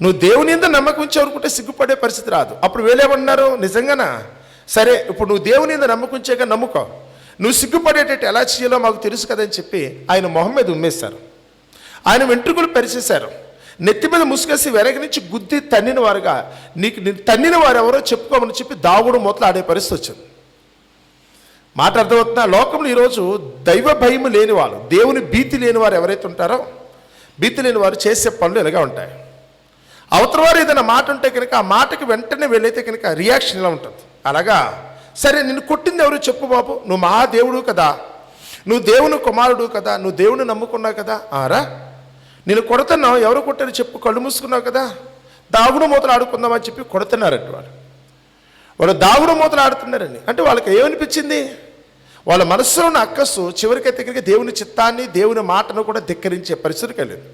నువ్వు దేవుని యందు నమ్మకం ఉంచే అనుకుంటే సిగ్గుపడే పరిస్థితి రాదు. అప్పుడు వీళ్ళేమన్నారు? నిజంగానా? సరే, ఇప్పుడు నువ్వు దేవుని యందు నమ్మకం ఉంచాక నమ్ముకో, నువ్వు సిగ్గుపడేటట్టు ఎలా చేయాలో మాకు తెలుసు కదని చెప్పి ఆయన మొహం మీద ఉమ్మేశారు. ఆయన వెంట్రుకలు పరిచేశారు. నెత్తి మీద ముసుగేసి వెనక నుంచి గుద్ది తన్నిన వారుగా నేను తన్నిన వారు ఎవరో చెప్పుకోమని చెప్పి దాగుడు మూతలు ఆడే పరిస్థితి వచ్చింది. మాట అర్థమవుతుందా? లోకంలో ఈరోజు దైవ భయం లేని వాళ్ళు, దేవుని భీతి లేని వారు ఎవరైతే ఉంటారో, భీతి లేని వారు చేసే పనులు ఇలాగా ఉంటాయి. అవతల వారు ఏదైనా మాట ఉంటే కనుక ఆ మాటకి వెంటనే వెళ్ళైతే కనుక రియాక్షన్ ఇలా ఉంటుంది. అలాగా సరే నిన్ను కొట్టింది ఎవరు చెప్పు బాబు, నువ్వు మహాదేవుడు కదా, నువ్వు దేవుని కుమారుడు కదా, నువ్వు దేవుని నమ్ముకున్నావు కదా, ఆరా నేను కొడుతున్నావు, ఎవరు కొట్టారు చెప్పు, కళ్ళు మూసుకున్నావు కదా, దాగుడు మూతలు ఆడుకుందామని చెప్పి కొడుతున్నారండి వాళ్ళు దాగుడు మూతలు ఆడుతున్నారని. అంటే వాళ్ళకి ఏమనిపించింది? వాళ్ళ మనస్సులో ఉన్న అక్కసు చివరికైతే కనుక దేవుని చిత్తాన్ని దేవుని మాటను కూడా ధిక్కరించే పరిస్థితికి వెళ్ళింది.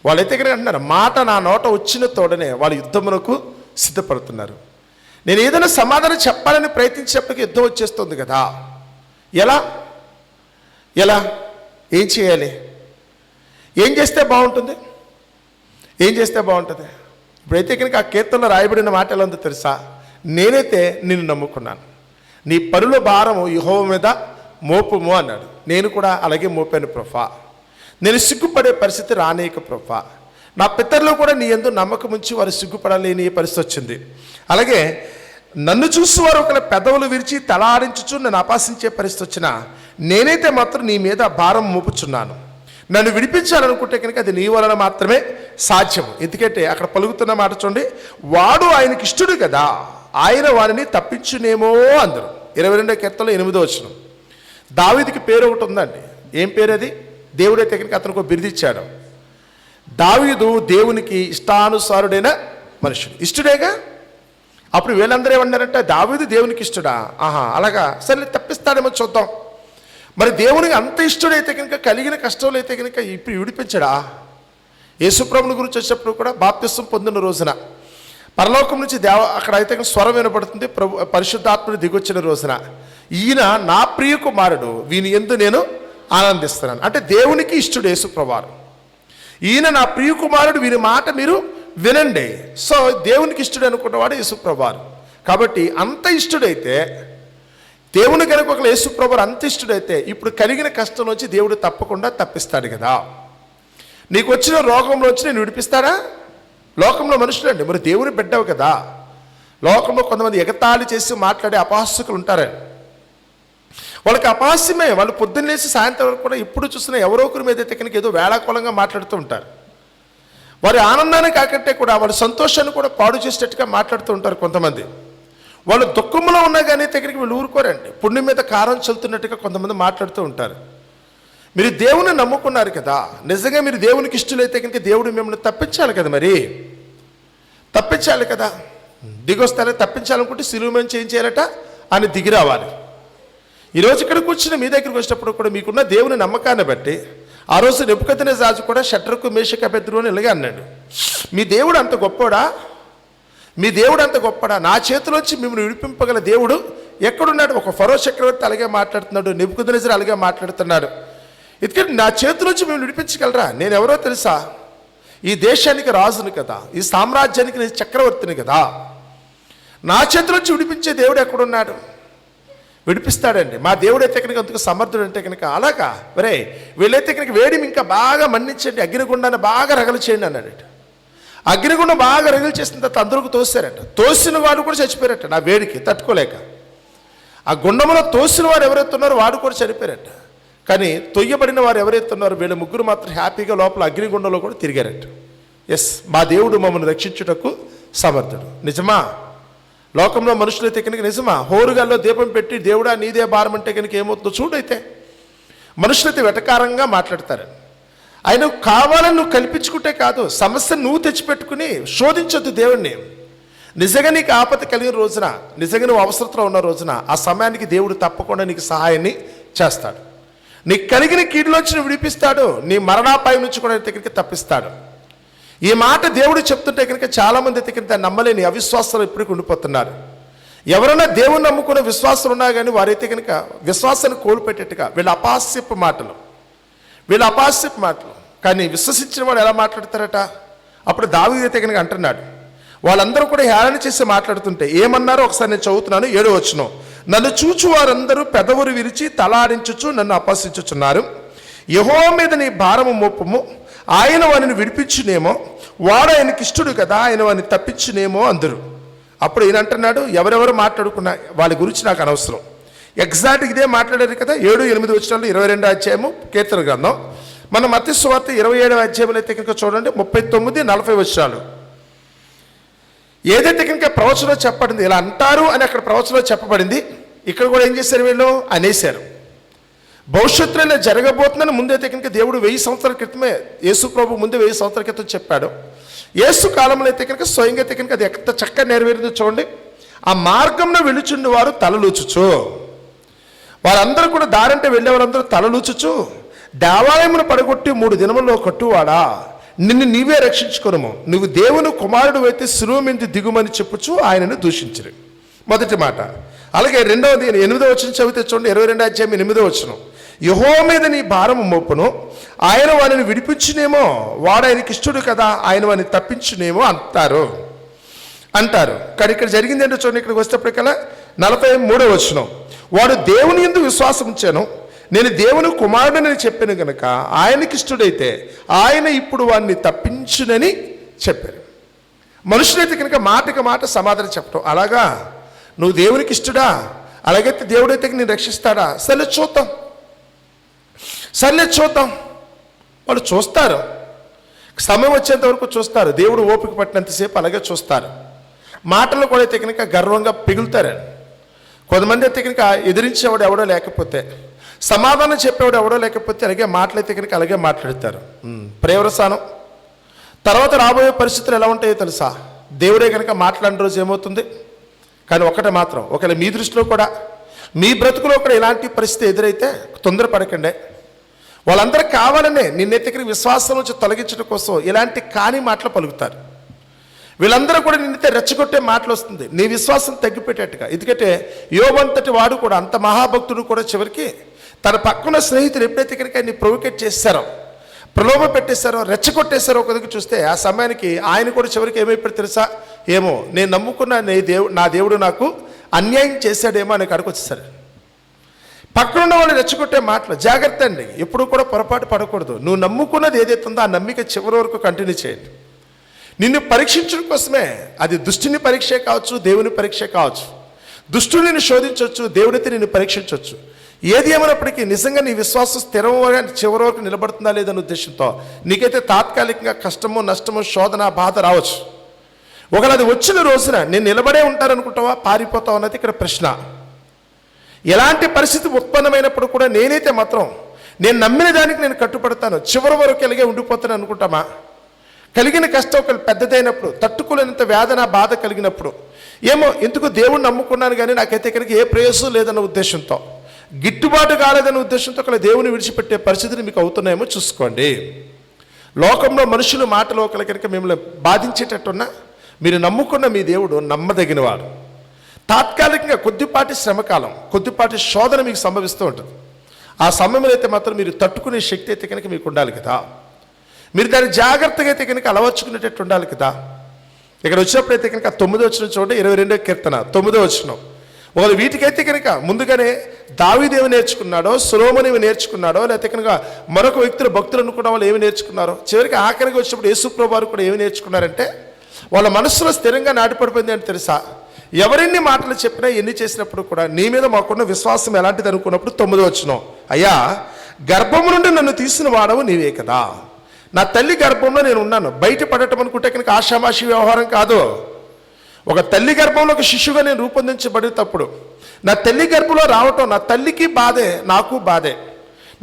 వాళ్ళైతే కనుక అంటున్నారు, మాట నా నోట వచ్చిన తోడనే వాళ్ళు యుద్ధమునకు సిద్ధపడుతున్నారు. నేను ఏదైనా సమాధానం చెప్పాలని ప్రయత్నించినప్పటికీ యుద్ధం వచ్చేస్తుంది కదా, ఎలా ఎలా ఏం చేయాలి, ఏం చేస్తే బాగుంటుంది, ఏం చేస్తే బాగుంటుంది? ఇప్పుడైతే కనుక ఆ కీర్తనలో రాయబడిన మాట ఎలా ఉందో తెలుసా? నేనైతే నిన్ను నమ్ముకున్నాను, నీ పరుల భారము యెహోవా మీద మోపుము అన్నాడు. నేను కూడా అలాగే మోపాను ప్రభా, నేను సిగ్గుపడే పరిస్థితి రానేక ప్రభా. నా పితరులు కూడా నీ యందు నమ్మకం ఉంచి వారు సిగ్గుపడలేని పరిస్థితి వచ్చింది. అలాగే నన్ను చూసి వారు ఒకవేళ పెదవులు విరిచి తల ఆడించుచు నన్ను అపాసించే పరిస్థితి వచ్చినా నేనైతే మాత్రం నీ మీద భారం మోపుచున్నాను. నన్ను విడిపించాలనుకుంటే కనుక అది నీ వలన మాత్రమే సాధ్యం. ఎందుకంటే అక్కడ పలుకుతున్న మాట చూడండి, వాడు ఆయనకి ఇష్టడు కదా, ఆయన వారిని తప్పించునేమో అందరు. 22వ కీర్తనలో 8వ వచనం. దావీదుకి పేరు ఒకటి ఉందండి. ఏం పేరు అది? దేవుడైతే కనుక అతనికి ఒక బిరుదిచ్చాడు. దావీదు దేవునికి ఇష్టానుసారుడైన మనుషుడు, ఇష్టడేగా. అప్పుడు వీళ్ళందరూ ఏమన్నారంటే, దావీదు దేవునికి ఇష్టడా? ఆహా, అలాగా, సరే తప్పిస్తాడేమో చూద్దాం. మరి దేవునికి అంత ఇష్టడైతే కనుక కలిగిన కష్టంలో అయితే కనుక ఇప్పుడు విడిపించడా? యేసుప్రభుని గురించి వచ్చేటప్పుడు కూడా బాప్తిస్వం పొందిన రోజున పరలోకం నుంచి అక్కడ అయితే స్వరం వినపడుతుంది, పరిశుద్ధాత్ముడు దిగొచ్చిన రోజున, ఈయన నా ప్రియ కుమారుడు, వీని యందు నేను ఆనందిస్తున్నాను. అంటే దేవునికి ఇష్టడు యేసుప్రభువారు. ఈయన నా ప్రియ కుమారుడు, వీరి మాట మీరు వినండి. సో దేవునికి ఇష్టడు అనుకున్నవాడు యేసుప్రభువారు. కాబట్టి అంత ఇష్టడైతే దేవుని కనుక ఒక యేసుప్రభువారు అంత ఇష్టడైతే ఇప్పుడు కలిగిన కష్టం నుంచి దేవుడు తప్పకుండా తప్పిస్తాడు కదా. నీకు వచ్చిన రోగంలో వచ్చి నేను విడిపిస్తాడా? లోకంలో మనుషులండి, మరి దేవుని బిడ్డవు కదా. లోకంలో కొంతమంది ఎగతాళి చేసి మాట్లాడే అపహాస్యకులు ఉంటారండి. వాళ్ళకి అపహాస్యమే. వాళ్ళు పొద్దున్నేసి సాయంత్రం వరకు కూడా ఎప్పుడు చూసినా ఎవరో ఒకరి మీద అయితే కనుక ఏదో వేళాకోళంగా మాట్లాడుతూ ఉంటారు. వారి ఆనందాన్ని కాకంటే కూడా వాళ్ళ సంతోషాన్ని కూడా పాడు చేసేటట్టుగా మాట్లాడుతూ ఉంటారు కొంతమంది. వాళ్ళు దుఃఖంలో ఉన్నా కానీ దగ్గరికి వీళ్ళు ఊరుకోరండి. పుణ్యం మీద కారం చల్లుతున్నట్టుగా కొంతమంది మాట్లాడుతూ ఉంటారు. మీరు దేవుని నమ్ముకున్నారు కదా, నిజంగా మీరు దేవునికి ఇష్టలైతే కనుక దేవుడు మిమ్మల్ని తప్పించాలి కదా, మరి తప్పించాలి కదా. దిగొస్తానే తప్పించాలనుకుంటే సిలువ మీద ఏం చేయాలట? అని దిగి రావాలి. ఈరోజు ఇక్కడ కూర్చుని మీ దగ్గరికి వచ్చినప్పుడు కూడా మీకున్న దేవుని నమ్మకాన్ని బట్టి ఆ రోజు నెబుకద్నెజరు కూడా షడ్రకు మేషకు అబేద్నెగో అని ఇలాగే అన్నాడు, మీ దేవుడు అంత గొప్పోడా, మీ దేవుడు అంత గొప్పడా, నా చేతిలోంచి మిమ్మల్ని విడిపింపగల దేవుడు ఎక్కడున్నాడు? ఒక ఫరో చక్రవర్తి అలాగే మాట్లాడుతున్నాడు, నెబుకద్నెజరు అలాగే మాట్లాడుతున్నాడు. ఎందుకంటే నా చేతిలోంచి మేము విడిపించగలరా? నేను ఎవరో తెలుసా? ఈ దేశానికి రాజుని కదా, ఈ సామ్రాజ్యానికి నేను చక్రవర్తిని కదా. నా చేతిలోంచి విడిపించే దేవుడు ఎక్కడున్నాడు? విడిపిస్తాడండి. మా దేవుడు అయితే కనుక అందుకు సమర్థుడు అంటే కనుక అలాగా, వరే వీళ్ళైతే కనుక వేడిని ఇంకా బాగా మండించండి, అగ్నిగుండాన్ని బాగా రగలు చేయండి అన్నాడట. అగ్నిగుండం బాగా రగలు చేసిన తర్వాత అందరికి తోసారట. తోసిన వాడు కూడా చచ్చిపోయారట నా వేడికి తట్టుకోలేక. ఆ గుండంలో తోసిన వారు ఎవరైతే ఉన్నారో వాడు కూడా చనిపోయారట. కానీ తొయ్యబడిన వారు ఎవరైతే ఉన్నారో వీళ్ళ ముగ్గురు మాత్రం హ్యాపీగా లోపల అగ్నిగుండంలో కూడా తిరిగారట. ఎస్, మా దేవుడు మమ్మల్ని రక్షించుటకు సమర్థుడు. నిజమా? లోకంలో మనుషులైతే కనుక నిజమా? హోరుగాల్లో దీపం పెట్టి దేవుడా నీదే భారం అంటే కనుక ఏమవుతుందో చూడైతే మనుషులైతే వెటకారంగా మాట్లాడతారు. ఆయన కావాలని నువ్వు కల్పించుకుంటే కాదు, సమస్యను నువ్వు తెచ్చిపెట్టుకుని శోధించొద్దు దేవుణ్ణి. నిజంగా నీకు ఆపద కలిగిన రోజున, నిజంగా నువ్వు అవసరతలో ఉన్న రోజున ఆ సమయానికి దేవుడు తప్పకుండా నీకు సహాయాన్ని చేస్తాడు. నీకు కలిగిన కీడులోంచి నువ్వు విడిపిస్తాడు, నీ మరణాపాయం నుంచి కూడా దగ్గరికి తప్పిస్తాడు. ఈ మాట దేవుడు చెప్తుంటే కనుక చాలామంది అయితే కనుక నమ్మలేని అవిశ్వాసాలు ఇప్పటికి ఉండిపోతున్నారు. ఎవరైనా దేవుని నమ్ముకునే విశ్వాసం ఉన్నా కానీ వారైతే కనుక విశ్వాసాన్ని కోల్పెట్టేట్టుగా వీళ్ళ అపహాస్యపు మాటలు కానీ విశ్వసించిన వాడు ఎలా మాట్లాడతారట? అప్పుడు దావీదు అయితే కనుక అంటున్నాడు, వాళ్ళందరూ కూడా హేళన చేసి మాట్లాడుతుంటే ఏమన్నారో ఒకసారి నేను చదువుతున్నాను. 7వ వచనం, నన్ను చూచు వారందరూ పెదవులు విరిచి తలాడించుచు నన్ను అపహసించుచున్నారు. యెహోవా మీద నీ భారము మోపము, ఆయన వానిని విడిపించునేమో, వాడు ఆయనకి ఇష్టడు కదా, ఆయన వాడిని తప్పించునేమో అందరు. అప్పుడు ఈయన అంటున్నాడు, ఎవరెవరు మాట్లాడుకున్నా వాళ్ళ గురించి నాకు అనవసరం. ఎగ్జాక్ట్గా ఇదే మాట్లాడారు కదా 7-8 వచనాలు 22వ అధ్యాయము కీర్తన గ్రంథం. మన మత్తయి సువార్త 27వ అధ్యాయంలో అయితే కనుక చూడండి 39-40 వచనాలు. ఏదైతే కనుక ప్రవచనం చెప్పబడింది ఇలా అంటారు అని అక్కడ ప్రవచనం చెప్పబడింది, ఇక్కడ కూడా ఏం చేశారు వీళ్ళు అనేశారు. భవిష్యత్తులో ఇలా జరగబోతుందని ముందైతే కనుక దేవుడు 1000 సంవత్సరాల క్రితమే, యేసు ప్రభు ముందే 1000 సంవత్సరాల క్రితం చెప్పాడు. యేసు కాలంలో అయితే కనుక స్వయంగా అయితే కనుక అది ఎంత చక్కగా నెరవేరిందో చూడండి. ఆ మార్గంలో వెళ్ళుచుండి వారు తలలూచుచు, వారందరూ కూడా దారంటే వెళ్ళే వారందరూ తలలూచుచు, దేవాలయమును పడగొట్టి 3 దినముల్లో కట్టువాడా, నిన్ను నీవే రక్షించుకొనుము, నువ్వు దేవుని కుమారుడు అయితే శిలువ మీద దిగుమని చెప్పుచు ఆయనను దూషించరు. మొదటి మాట. అలాగే 8వ వచనం చదివితే చూడండి 22వ అధ్యాయం 8వ వచనం. యెహోవా మీద నీ భారము మోపును, ఆయన వారిని విడిపించునేమో, వాడు ఆయనకి ఇష్టడు కదా, ఆయన వారిని తప్పించునేమో అంటారు. కానీ ఇక్కడ జరిగింది ఏంటో చూడండి. ఇక్కడికి వచ్చేటప్పటికల్లా 43వ వచనం. వాడు దేవుని యందు విశ్వాసం ఉంచాను, నేను దేవుని కుమారుడని చెప్పాను కనుక ఆయనకి ఇష్టడైతే ఆయన ఇప్పుడు వాడిని తప్పించునని చెప్పారు. మనుషులైతే కనుక మాటకి మాట సమాధానం చెప్పడం, అలాగా నువ్వు దేవునికి ఇష్టడా, అలాగైతే దేవుడైతే నేను రక్షిస్తాడా, సర్లే చూద్దాం. వాళ్ళు చూస్తారు, సమయం వచ్చేంత వరకు చూస్తారు. దేవుడు ఓపిక పట్టినంతసేపు అలాగే చూస్తారు. మాటలు కూడా అయితే కనుక గర్వంగా పిగులుతారు. కొంతమంది అయితే కనుక ఎదిరించేవాడు ఎవడో లేకపోతే, సమాధానం చెప్పేవాడు ఎవడో లేకపోతే అలాగే మాటలైతే కనుక అలాగే మాట్లాడతారు. ప్రేవరసానం తర్వాత రాబోయే పరిస్థితులు ఎలా ఉంటాయో తెలుసా? దేవుడే కనుక మాట్లాడిన రోజు ఏమవుతుంది? కానీ ఒకటి మాత్రం, ఒకవేళ మీ దృష్టిలో కూడా మీ బ్రతుకులో కూడా ఇలాంటి పరిస్థితి ఎదురైతే తొందరపడకండి. వాళ్ళందరూ కావాలనే నిన్నైతే కనుక విశ్వాసం నుంచి తొలగించడం కోసం ఇలాంటి కాని మాటలు పలుకుతారు. వీళ్ళందరూ కూడా నిన్నైతే రెచ్చగొట్టే మాటలు వస్తుంది, నీ విశ్వాసం తగ్గిపెట్టేట్టుగా. ఎందుకంటే యోబంతటి వాడు కూడా, అంత మహాభక్తుడు కూడా చివరికి తన పక్కన స్నేహితులు ఎప్పుడైతే కనుక నీ ప్రొవోకేట్ చేశారో, ప్రలోభ పెట్టేశారో, రెచ్చగొట్టేశారో ఒక దగ్గర చూస్తే ఆ సమయానికి ఆయన కూడా చివరికి ఏమైపోయాడు తెలుసా? ఏమో నేను నమ్ముకున్న నా దేవుడు నాకు అన్యాయం చేశాడేమో అని కాడికి వచ్చేసారు. పక్కనున్న వాళ్ళు రెచ్చగొట్టే మాటలు జాగ్రత్త అండి, ఎప్పుడు కూడా పొరపాటు పడకూడదు. నువ్వు నమ్ముకున్నది ఏదైతే ఉందో ఆ నమ్మిక చివరి వరకు కంటిన్యూ చేయండి. నిన్ను పరీక్షించడం కోసమే, అది దుష్టుని పరీక్షే కావచ్చు, దేవుని పరీక్ష కావచ్చు. దుష్టుని నిన్ను శోధించవచ్చు, దేవుడైతే నిన్ను పరీక్షించవచ్చు. ఏది ఏమైనప్పటికీ నిజంగా నీ విశ్వాసం స్థిరంగా చివరి వరకు నిలబడుతుందా లేదన్న ఉద్దేశంతో నీకైతే తాత్కాలికంగా కష్టమో నష్టమో శోధన బాధ రావచ్చు. ఒకవేళ అది వచ్చిన రోజున నేను నిలబడే ఉంటారనుకుంటావా, పారిపోతావు అన్నది ఇక్కడ ప్రశ్న. ఎలాంటి పరిస్థితి ఉత్పన్నమైనప్పుడు కూడా నేనైతే మాత్రం నేను నమ్మిన దానికి నేను కట్టుబడతాను, చివరి వరకు ఎలాగే ఉండిపోతాను అనుకుంటామా? కలిగిన కష్టం ఒకళ్ళు పెద్దదైనప్పుడు, తట్టుకోలేనంత వేదన బాధ కలిగినప్పుడు, ఏమో ఎందుకు దేవుణ్ణి నమ్ముకున్నాను కానీ నాకైతే కనుక ఏ ప్రయోజనం లేదన్న ఉద్దేశంతో, గిట్టుబాటు కాలేదన్న ఉద్దేశంతో ఒకళ్ళు దేవుని విడిచిపెట్టే పరిస్థితిని మీకు అవుతున్నాయేమో చూసుకోండి. లోకంలో మనుషుల మాటలు ఒకరి కనుక మిమ్మల్ని బాధించేటట్టున్నా, మీరు నమ్ముకున్న మీ దేవుడు నమ్మదగినవాడు. తాత్కాలికంగా కొద్దిపాటి శ్రమకాలం, కొద్దిపాటి శోధన మీకు సంభవిస్తూ ఉంటుంది. ఆ సమయంలో అయితే మాత్రం మీరు తట్టుకునే శక్తి అయితే కనుక మీకు ఉండాలి కదా. మీరు దాన్ని జాగ్రత్తగా అయితే కనుక అలవర్చుకునేటట్టు ఉండాలి కదా. ఇక్కడ వచ్చినప్పుడైతే కనుక 9వ వచనం చూడండి, 22వ కీర్తన 9వ వచనం. వాళ్ళు వీటికైతే కనుక ముందుగానే దావీదేవి నేర్చుకున్నాడో, సొలొమోను నేర్చుకున్నాడో, లేకపోతే కనుక మరొక వ్యక్తులు భక్తులు అనుకున్న వాళ్ళు ఏమి నేర్చుకున్నారో, చివరికి ఆఖరికి వచ్చినప్పుడు యేసు ప్రభువు వారు కూడా ఏమి నేర్చుకున్నారంటే, వాళ్ళ మనస్సులో స్థిరంగా నాటిపడిపోయింది అంటే తెలుసా? ఎవరెన్ని మాటలు చెప్పినా ఎన్ని చేసినప్పుడు కూడా నీ మీద మాకున్న విశ్వాసం ఎలాంటిది అనుకున్నప్పుడు 9వ వచనం, అయ్యా గర్భము నుండి నన్ను తీసిన వాడవు నీవే కదా. నా తల్లి గర్భంలో నేను ఉన్నాను. బయట పడటం అనుకుంటే కనుక ఆషామాషి వ్యవహారం కాదు. ఒక తల్లి గర్భంలో ఒక శిశువుగా నేను రూపొందించబడేటప్పుడు నా తల్లి గర్భంలో రావటం నా తల్లికి బాధే, నాకు బాధే.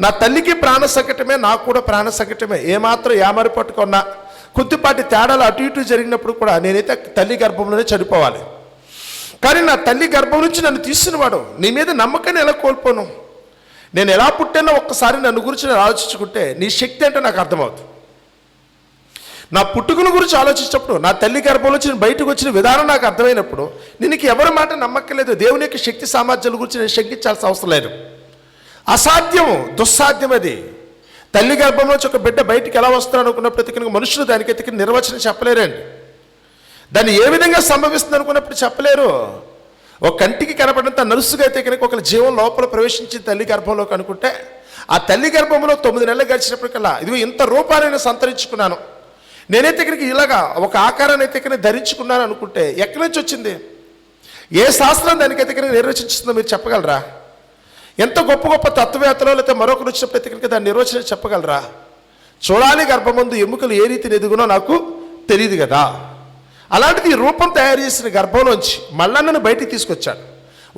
నా తల్లికి ప్రాణ సంకటమే, నాకు కూడా ప్రాణ సంకటమే. ఏమాత్రం యామరి పట్టుకున్నా కొద్దిపాటి తేడాలు అటు ఇటు జరిగినప్పుడు కూడా నేనైతే తల్లి గర్భంలోనే చనిపోవాలి. కానీ నా తల్లి గర్భం నుంచి నన్ను తీసినవాడు, నీ మీద నమ్మకాన్ని ఎలా కోల్పోను? నేను ఎలా పుట్టానో ఒక్కసారి నన్ను గురించి నేను ఆలోచించుకుంటే నీ శక్తి అంటే నాకు అర్థమవుతుంది. నా పుట్టుకల గురించి ఆలోచించినప్పుడు, నా తల్లి గర్భంలో నుంచి బయటకు వచ్చిన విధానం నాకు అర్థమైనప్పుడు నేను ఎవరి మాట నమ్మక్కలేదు. దేవుని యొక్క శక్తి సామర్థ్యాల గురించి నేను శంకించాల్సిన అవసరం లేదు. అసాధ్యం, దుస్సాధ్యం అది. తల్లి గర్భంలోంచి ఒక బిడ్డ బయటికి ఎలా వస్తారని అనుకున్నప్పుడు మనుషులు దానికైతే నిర్వచనం చెప్పలేరండి. దాన్ని ఏ విధంగా సంభవిస్తుంది అనుకున్నప్పుడు చెప్పలేరు. ఒక కంటికి కనపడినంత నలుసుగా అయితే కనుక ఒక జీవం లోపల ప్రవేశించి తల్లి గర్భంలోకి అనుకుంటే ఆ తల్లి గర్భంలో 9 నెలలు గడిచినప్పటికల్లా ఇదిగో ఇంత రూపాన్ని నేను సంతరించుకున్నాను, నేనైతే ఇక్కడికి ఇలాగా ఒక ఆకారాన్ని అయితే ఇక్కడ ధరించుకున్నాను అనుకుంటే ఎక్కడి నుంచి వచ్చింది? ఏ శాస్త్రం దానికైతే ఇక్కడ నిర్వచించిందో మీరు చెప్పగలరా? ఎంత గొప్ప గొప్ప తత్వవేత్తలో లేకపోతే మరొకరు వచ్చినప్పుడు ఇక్కడికి దాన్ని నిర్వచన చెప్పగలరా? చూడాలి గర్భమందు ఎముకలు ఏ రీతిని ఎదుగునో నాకు తెలియదు కదా. అలాంటిది ఈ రూపం తయారు చేసిన గర్భంలోంచి మళ్ళా నన్ను బయటికి తీసుకొచ్చాడు.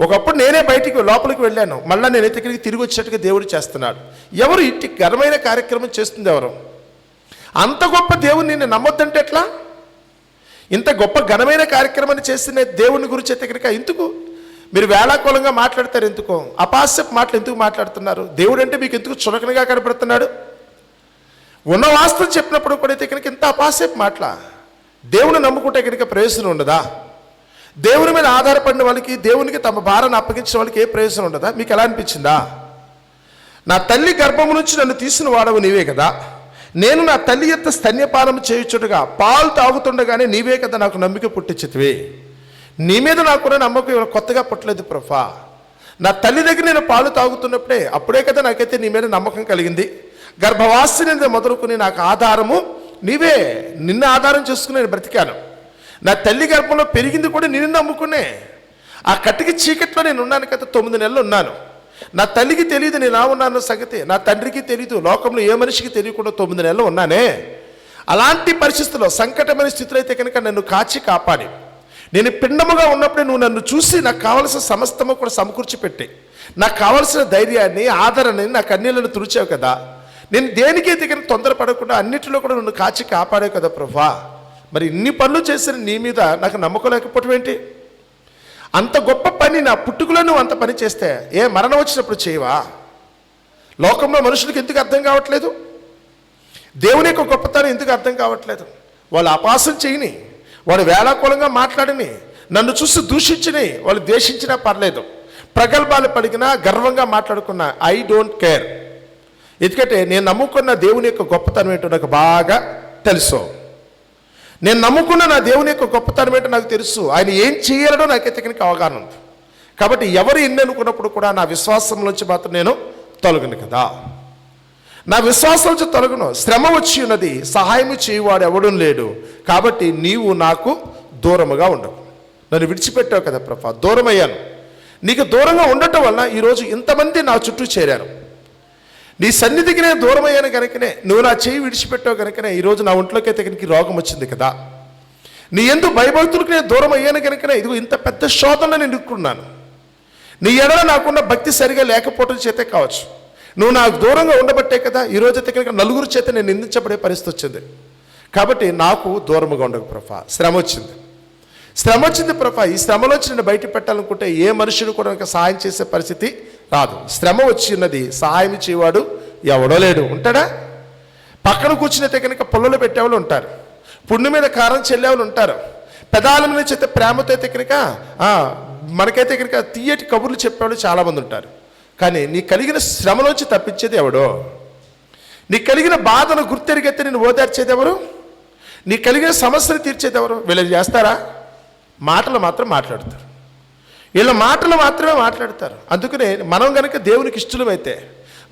ఒకప్పుడు నేనే బయటికి లోపలికి వెళ్ళాను, మళ్ళీ నేనైతే ఇక్కడికి తిరిగి వచ్చేట్టుగా దేవుడు చేస్తున్నాడు. ఎవరు ఇట్టి ఘనమైన కార్యక్రమం చేస్తుంది? ఎవరు? అంత గొప్ప దేవుని నేను నమ్మొద్దంటే ఎట్లా? ఇంత గొప్ప ఘనమైన కార్యక్రమాన్ని చేసిన దేవుని గురించి అయితే కనుక ఎందుకు మీరు వేళాకోళంగా మాట్లాడతారు? ఎందుకో అపాస్యపు మాటలు ఎందుకు మాట్లాడుతున్నారు? దేవుడు అంటే మీకు ఎందుకు చులకనగా కనపడుతున్నాడు? ఉన్న వాస్తవం చెప్పినప్పుడు కూడా అయితే కనుక ఇంత అపాస్యపు మాటల. దేవుని నమ్ముకుంటే కనుక ప్రయోజనం ఉండదా? దేవుని మీద ఆధారపడిన వాళ్ళకి, దేవునికి తమ భారాన్ని అప్పగించిన వాళ్ళకి ఏ ప్రయోజనం ఉండదా? మీకు ఎలా అనిపించిందా? నా తల్లి గర్భం నుంచి నన్ను తీసిన వాడవు నీవే కదా, నేను నా తల్లి యొక్క స్తన్యపానం చేయుచుడుగా పాలు తాగుతుండగానే నీవే కదా నాకు నమ్మిక పుట్టించితివి. నీ మీద నాకున్న నమ్మకం కొత్తగా పుట్టలేదు ప్రభా. నా తల్లి దగ్గర నేను పాలు తాగుతున్నప్పుడే అప్పుడే కదా నాకైతే నీ మీద నమ్మకం కలిగింది. గర్భవాసిని మొదలుకొని నాకు ఆధారము నీవే, నిన్న ఆధారం చేసుకుని నేను బ్రతికాను. నా తల్లి గర్భంలో పెరిగింది కూడా నిన్ను నమ్ముకునే. ఆ కట్టికి చీకట్లో నేను ఉన్నాను కదా, 9 నెలలు ఉన్నాను. నా తల్లికి తెలియదు నేను ఉన్నాను సంగతి, నా తండ్రికి తెలియదు, లోకంలో ఏ మనిషికి తెలియకుండా 9 నెలలు ఉన్నానే. అలాంటి పరిస్థితుల్లో సంకటమైన స్థితిలో అయితే కనుక నన్ను కాచి కాపాడి, నేను పిండముగా ఉన్నప్పుడే నువ్వు నన్ను చూసి నాకు కావలసిన సమస్తము కూడా సమకూర్చి పెట్టి, నాకు కావలసిన ధైర్యాన్ని ఆదరణని నా కన్నీళ్లను తుడిచావు కదా. నేను దేనికైతే కనుక తొందరపడకుండా అన్నిటిలో కూడా నన్ను కాచి కాపాడావు కదా ప్రభా. మరి ఇన్ని పనులు చేసిన నీ మీద నాకు నమ్మకం లేకపోవటం ఏంటి? అంత గొప్ప పని నా పుట్టుకలో నువ్వు అంత పని చేస్తే ఏ మరణం వచ్చినప్పుడు చేయవా? లోకంలో మనుషులకు ఎందుకు అర్థం కావట్లేదు? దేవుని యొక్క గొప్పతనం ఎందుకు అర్థం కావట్లేదు? వాళ్ళు అపాసం చేయని, వాడు వేళాకోళంగా మాట్లాడిని, నన్ను చూసి దూషించిని, వాళ్ళు ద్వేషించినా పర్లేదు, ప్రగల్భాలు పలికినా గర్వంగా మాట్లాడుకున్నా ఐ డోంట్ కేర్. ఎందుకంటే నేను నమ్ముకున్న దేవుని యొక్క గొప్పతనం ఏంటో నాకు బాగా తెలుసు. నేను నమ్ముకున్న నా దేవుని యొక్క గొప్పతనం ఏంటో నాకు తెలుసు. ఆయన ఏం చేయాలనో నాకైతే కనుక అవగాహన ఉంది. కాబట్టి ఎవరు ఎన్ని అనుకున్నప్పుడు కూడా నా విశ్వాసంలోంచి మాత్రం నేను తొలగను కదా. నా విశ్వాసం నుంచి తొలగను. శ్రమ వచ్చి ఉన్నది, సహాయం చేయవాడు ఎవడూ లేడు. కాబట్టి నీవు నాకు దూరముగా ఉండవు. నన్ను విడిచిపెట్టావు కదా ప్రభా, దూరం అయ్యాను. నీకు దూరంగా ఉండటం వల్ల ఈరోజు ఇంతమంది నా చుట్టూ చేరారు. నీ సన్నిధికి నేను దూరం అయ్యాను కనుకనే, నువ్వు నా చేయి విడిచిపెట్టావు కనుకనే ఈరోజు నా ఒంట్లోకి అయితే కనుక రోగం వచ్చింది కదా. నీ ఎందు భయభక్తులకు నేను దూరం అయ్యాను కనుకనే ఇదిగో ఇంత పెద్ద శోధనలో నేను ఇరుక్కున్నాను. నీ ఎడల నాకున్న భక్తి సరిగా లేకపోవడం చేతే కావచ్చు, నువ్వు నాకు దూరంగా ఉండబట్టే కదా ఈరోజు అయితే కనుక నలుగురు చేత నేను నిందించబడే పరిస్థితి వచ్చింది. కాబట్టి నాకు దూరముగా ఉండకు ప్రభా. శ్రమ వచ్చింది ప్రభా. ఈ శ్రమలోంచి నేను బయట పెట్టాలనుకుంటే ఏ మనుషుడు కూడా నాకు సహాయం చేసే పరిస్థితి రాదు. శ్రమ వచ్చి ఉన్నది, సహాయం చేయవాడు ఎవడో లేడు. ఉంటాడా? పక్కన కూర్చున్నైతే కనుక పుల్లలు పెట్టేవాళ్ళు ఉంటారు, పుండు మీద కారం చెల్లేవాళ్ళు ఉంటారు, పెదాల మీద చేస్తే ప్రేమతో అయితే కనుక మనకైతే కనుక తీయటి కబుర్లు చెప్పేవాళ్ళు చాలామంది ఉంటారు. కానీ నీ కలిగిన శ్రమలోంచి తప్పించేది ఎవడో? నీ కలిగిన బాధను గుర్తెరిగితే నేను ఓదార్చేది ఎవరు? నీ కలిగిన సమస్యను తీర్చేది ఎవరు? వీళ్ళు చేస్తారా? మాటలు మాత్రం మాట్లాడతారు. వీళ్ళ మాటలు మాత్రమే మాట్లాడతారు. అందుకనే మనం కనుక దేవునికి ఇష్టమైతే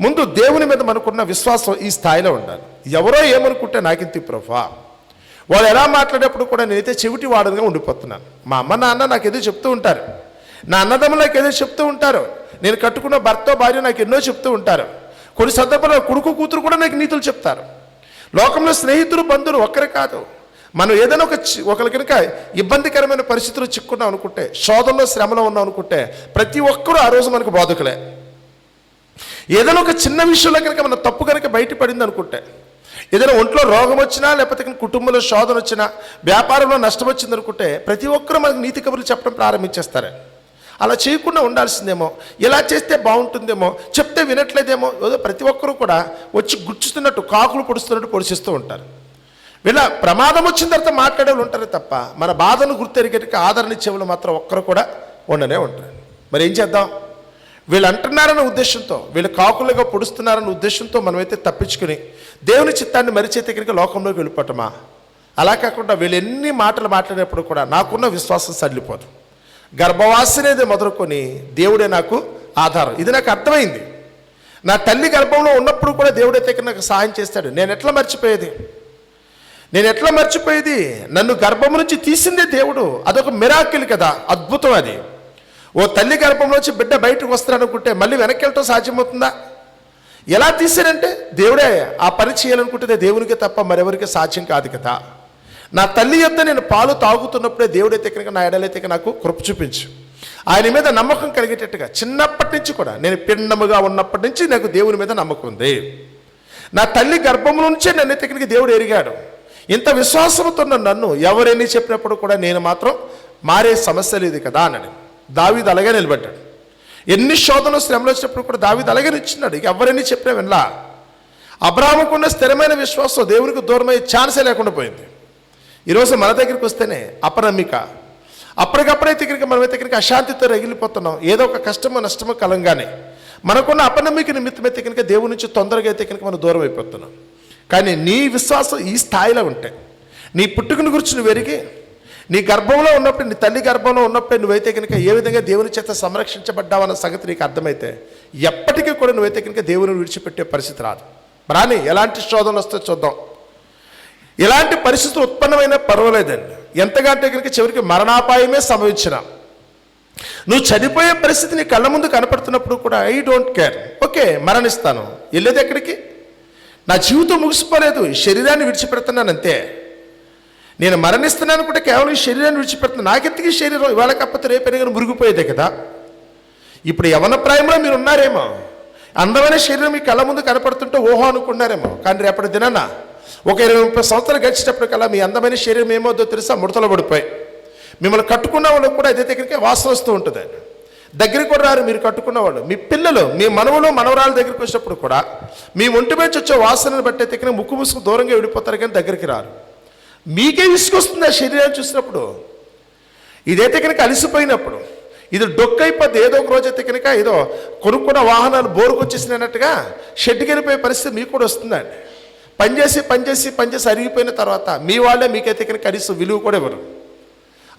ముందు దేవుని మీద మనకున్న విశ్వాసం ఈ స్థాయిలో ఉండాలి. ఎవరో ఏమనుకుంటే నాకింత ప్రభా, వాళ్ళు ఎలా మాట్లాడేప్పుడు కూడా నేనైతే చెవిటి వాడనుగా ఉండిపోతున్నాను. మా అమ్మ నాన్న నాకు ఏదో చెప్తూ ఉంటారు, నా అన్నదమ్ములు నాకు ఏదో చెప్తూ ఉంటారు, నేను కట్టుకున్న భర్త భార్య నాకు ఎన్నో చెప్తూ ఉంటారు. కొన్ని సందర్భాల్లో కొడుకు కూతురు కూడా నాకు నీతులు చెప్తారు. లోకంలో స్నేహితులు బంధువులు ఒక్కరే కాదు. మనం ఏదైనా ఒకరి కనుక ఇబ్బందికరమైన పరిస్థితులు చిక్కున్నాం అనుకుంటే, శోధనలో శ్రమలో ఉన్నాం అనుకుంటే ప్రతి ఒక్కరూ ఆ రోజు మనకు బోధకులే. ఏదైనా ఒక చిన్న విషయంలో కనుక మన తప్పు కనుక బయటపడింది అనుకుంటే, ఏదైనా ఒంట్లో రోగం వచ్చినా లేకపోతే కుటుంబంలో శోధన వచ్చినా వ్యాపారంలో నష్టం వచ్చింది అనుకుంటే ప్రతి ఒక్కరూ మనకు నీతి కబుర్లు చెప్పడం ప్రారంభించేస్తారు. అలా చేయకుండా ఉండాల్సిందేమో, ఇలా చేస్తే బాగుంటుందేమో, చెప్తే వినట్లేదేమో, ఏదో ప్రతి ఒక్కరూ కూడా వచ్చి గుచ్చుతున్నట్టు కాకులు పొడుస్తున్నట్టు పొడిచిస్తూ ఉంటారు. వీళ్ళ ప్రమాదం వచ్చిన తర్వాత మాట్లాడేవాళ్ళు ఉంటారు తప్ప మన బాధను గుర్తెరిగేటికి ఆదరణ ఇచ్చేవాళ్ళు మాత్రం ఒక్కరు కూడా ఉండనే ఉంటారు. మరి ఏం చేద్దాం? వీళ్ళు అంటున్నారన్న ఉద్దేశంతో, వీళ్ళు కాకులుగా పొడుస్తున్నారన్న ఉద్దేశంతో మనమైతే తప్పించుకుని దేవుని చిత్తాన్ని మరిచేతే కనుక లోకంలోకి వెళ్ళిపోవటమా? అలా కాకుండా వీళ్ళు ఎన్ని మాటలు మాట్లాడేప్పుడు కూడా నాకున్న విశ్వాసం సడలిపోదు. గర్భవాసినేది మొదలుకొని దేవుడే నాకు ఆధారం. ఇది నాకు అర్థమైంది. నా తల్లి గర్భంలో ఉన్నప్పుడు కూడా దేవుడైతే నాకు సహాయం చేస్తాడు. నేను ఎట్లా మర్చిపోయేది? నన్ను గర్భం నుంచి తీసిందే దేవుడు. అదొక మిరాకిల్ కదా, అద్భుతం అది. ఓ తల్లి గర్భంలోంచి బిడ్డ బయటకు వస్తాడు అనుకుంటే మళ్ళీ వెనక్కి వెళ్ళటం సాధ్యమవుతుందా? ఎలా తీసాడంటే దేవుడే ఆ పని చేయాలనుకుంటే దేవునికి తప్ప మరెవరికి సాధ్యం కాదు కదా. నా తల్లి యొద్ద నేను పాలు తాగుతున్నప్పుడే దేవుడైతే కనుక నా ఎడలైతే నాకు కృప చూపించు, ఆయన మీద నమ్మకం కలిగేటట్టుగా. చిన్నప్పటి నుంచి కూడా నేను పిండముగా ఉన్నప్పటి నుంచి నాకు దేవుని మీద నమ్మకం ఉంది. నా తల్లి గర్భం నుంచే నన్ను దగ్గరికి దేవుడు ఎరిగాడు. ఇంత విశ్వాసంతో నన్ను ఎవరైనా చెప్పినప్పుడు కూడా నేను మాత్రం మారే సమస్య లేదు కదా అన్నాడు. దావీదు అలాగే నిలబడ్డాడు. ఎన్ని శోధనలు శ్రమలు వచ్చినప్పుడు కూడా దావీదు అలాగే నిల్చున్నాడు. ఎవరైనా చెప్పినా వినలా. అబ్రాహాముకున్న స్థిరమైన విశ్వాసం దేవునికి దూరమయ్యే ఛాన్సే లేకుండా పోయింది. ఈరోజు మన దగ్గరికి వస్తేనే అపనమ్మిక, అప్పటికప్పుడైతే కనుక మనమైతే కనుక అశాంతితో రగిలిపోతున్నాం. ఏదో ఒక కష్టమో నష్టమో కలంగానే మనకున్న అపనమ్మిక నిమిత్తమైతే కనుక దేవుడి నుంచి తొందరగా అయితే కనుక మనం దూరం అయిపోతున్నాం. కానీ నీ విశ్వాసం ఈ స్థాయిలో ఉంటే, నీ పుట్టుకను గురించి నువ్వు ఎరిగి, నీ గర్భంలో ఉన్నప్పుడు, నీ తల్లి గర్భంలో ఉన్నప్పుడు నువ్వైతే కనుక ఏ విధంగా దేవుని చేత సంరక్షించబడ్డావన్న సంగతి నీకు అర్థమైతే ఎప్పటికీ కూడా నువ్వైతే కనుక దేవుని విడిచిపెట్టే పరిస్థితి రాదు. రాని ఎలాంటి శోధనలు వస్తే చూద్దాం. ఎలాంటి పరిస్థితులు ఉత్పన్నమైనా పర్వాలేదండి. ఎంతగా అంటే కనుక చివరికి మరణాపాయమే సంభవించిన, నువ్వు చనిపోయే పరిస్థితి నీ కళ్ళ ముందు కనపడుతున్నప్పుడు కూడా ఐ డోంట్ కేర్, ఓకే మరణిస్తాను, వెళ్ళేది ఎక్కడికి? నా జీవితం ముగిసిపోలేదు, ఈ శరీరాన్ని విడిచిపెడుతున్నాను అంతే. నేను మరణిస్తున్నాను కూడా కేవలం ఈ శరీరాన్ని విడిచిపెడుతున్నాను. నాకెత్తికి శరీరం ఇవాళ కాకపోతే రేపైనా మురిగిపోయేదే కదా. ఇప్పుడు యవన ప్రాయంలో మీరు ఉన్నారేమో, అందమైన శరీరం మీ కళ్ళ ముందు కనపడుతుంటే ఓహో అనుకున్నారేమో. కానీ రేపటి దినాన ఒక 20-30 సంవత్సరాలు గడిచేటప్పటికల్లా మీ అందమైన శరీరం ఏమవుతుందో తెలుసా? ముడతలు పడిపోయి మిమ్మల్ని కట్టుకున్న వాళ్ళకి కూడా అదే దగ్గరికి వాసన వస్తూ ఉంటుంది. దగ్గరికి కూడా రారు మీరు కట్టుకున్న వాళ్ళు. మీ పిల్లలు, మీ మనవలు మనవరాల దగ్గరికి వచ్చినప్పుడు కూడా మీ ఒంటి మీద వచ్చే వాసనను బట్టి అయితే ముక్కు ముసుకు దూరంగా విడిపోతారు, కానీ దగ్గరికి రారు. మీకే విసుకొస్తుంది ఆ శరీరాన్ని చూసినప్పుడు. ఇదైతే కనుక అలసిపోయినప్పుడు, ఇది డొక్కైపోద్ది. ఏదో ఒక రోజు అయితే కనుక ఏదో కొనుక్కున్న వాహనాలు బోరుకొచ్చేసినట్టుగా షెడ్కి వెళ్ళిపోయే పరిస్థితి మీకు కూడా వస్తుందండి. పనిచేసి అరిగిపోయిన తర్వాత మీ వాళ్ళే మీకైతే కనుక కనీసం విలువ కూడా ఇవ్వరు.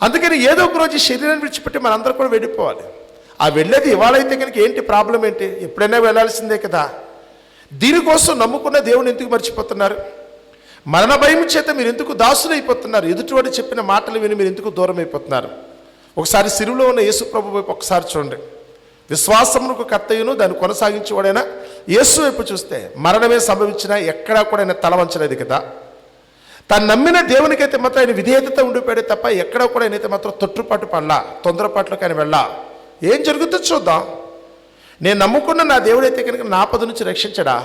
అందుకని ఏదో ఒక రోజు శరీరాన్ని విడిచిపెట్టి మనందరూ కూడా వెళ్ళిపోవాలి. ఆ వెళ్ళేది ఇవాళ అయితే కనుక ఏంటి ప్రాబ్లం ఏంటి? ఎప్పుడైనా వెళ్ళాల్సిందే కదా. దీనికోసం నమ్ముకున్న దేవుని ఎందుకు మర్చిపోతున్నారు? మరణ భయం చేత మీరు ఎందుకు దాసులు అయిపోతున్నారు? ఎదుటివాడు చెప్పిన మాటలు విని మీరు ఎందుకు దూరం అయిపోతున్నారు? ఒకసారి సిలువలో ఉన్న యేసు ప్రభు వైపు ఒకసారి చూడండి. విశ్వాసమునకు కర్తయ్యను దాన్ని కొనసాగించేవాడైనా యేసు వైపు చూస్తే మరణమే సంభవించినా ఎక్కడా కూడా ఆయన తల వంచలేదు కదా. తను నమ్మిన దేవునికైతే మాత్రం ఆయన విధేయత ఉండిపోయాడే తప్ప ఎక్కడా కూడా ఆయనైతే మాత్రం తొట్టుపాటు పడలా, తొందరపాట్లోకి ఆయన వెళ్ళా. ఏం జరుగుతుందో చూద్దాం. నేను నమ్ముకున్న నా దేవుడైతే కనుక నా ఆపద నుంచి రక్షించడా,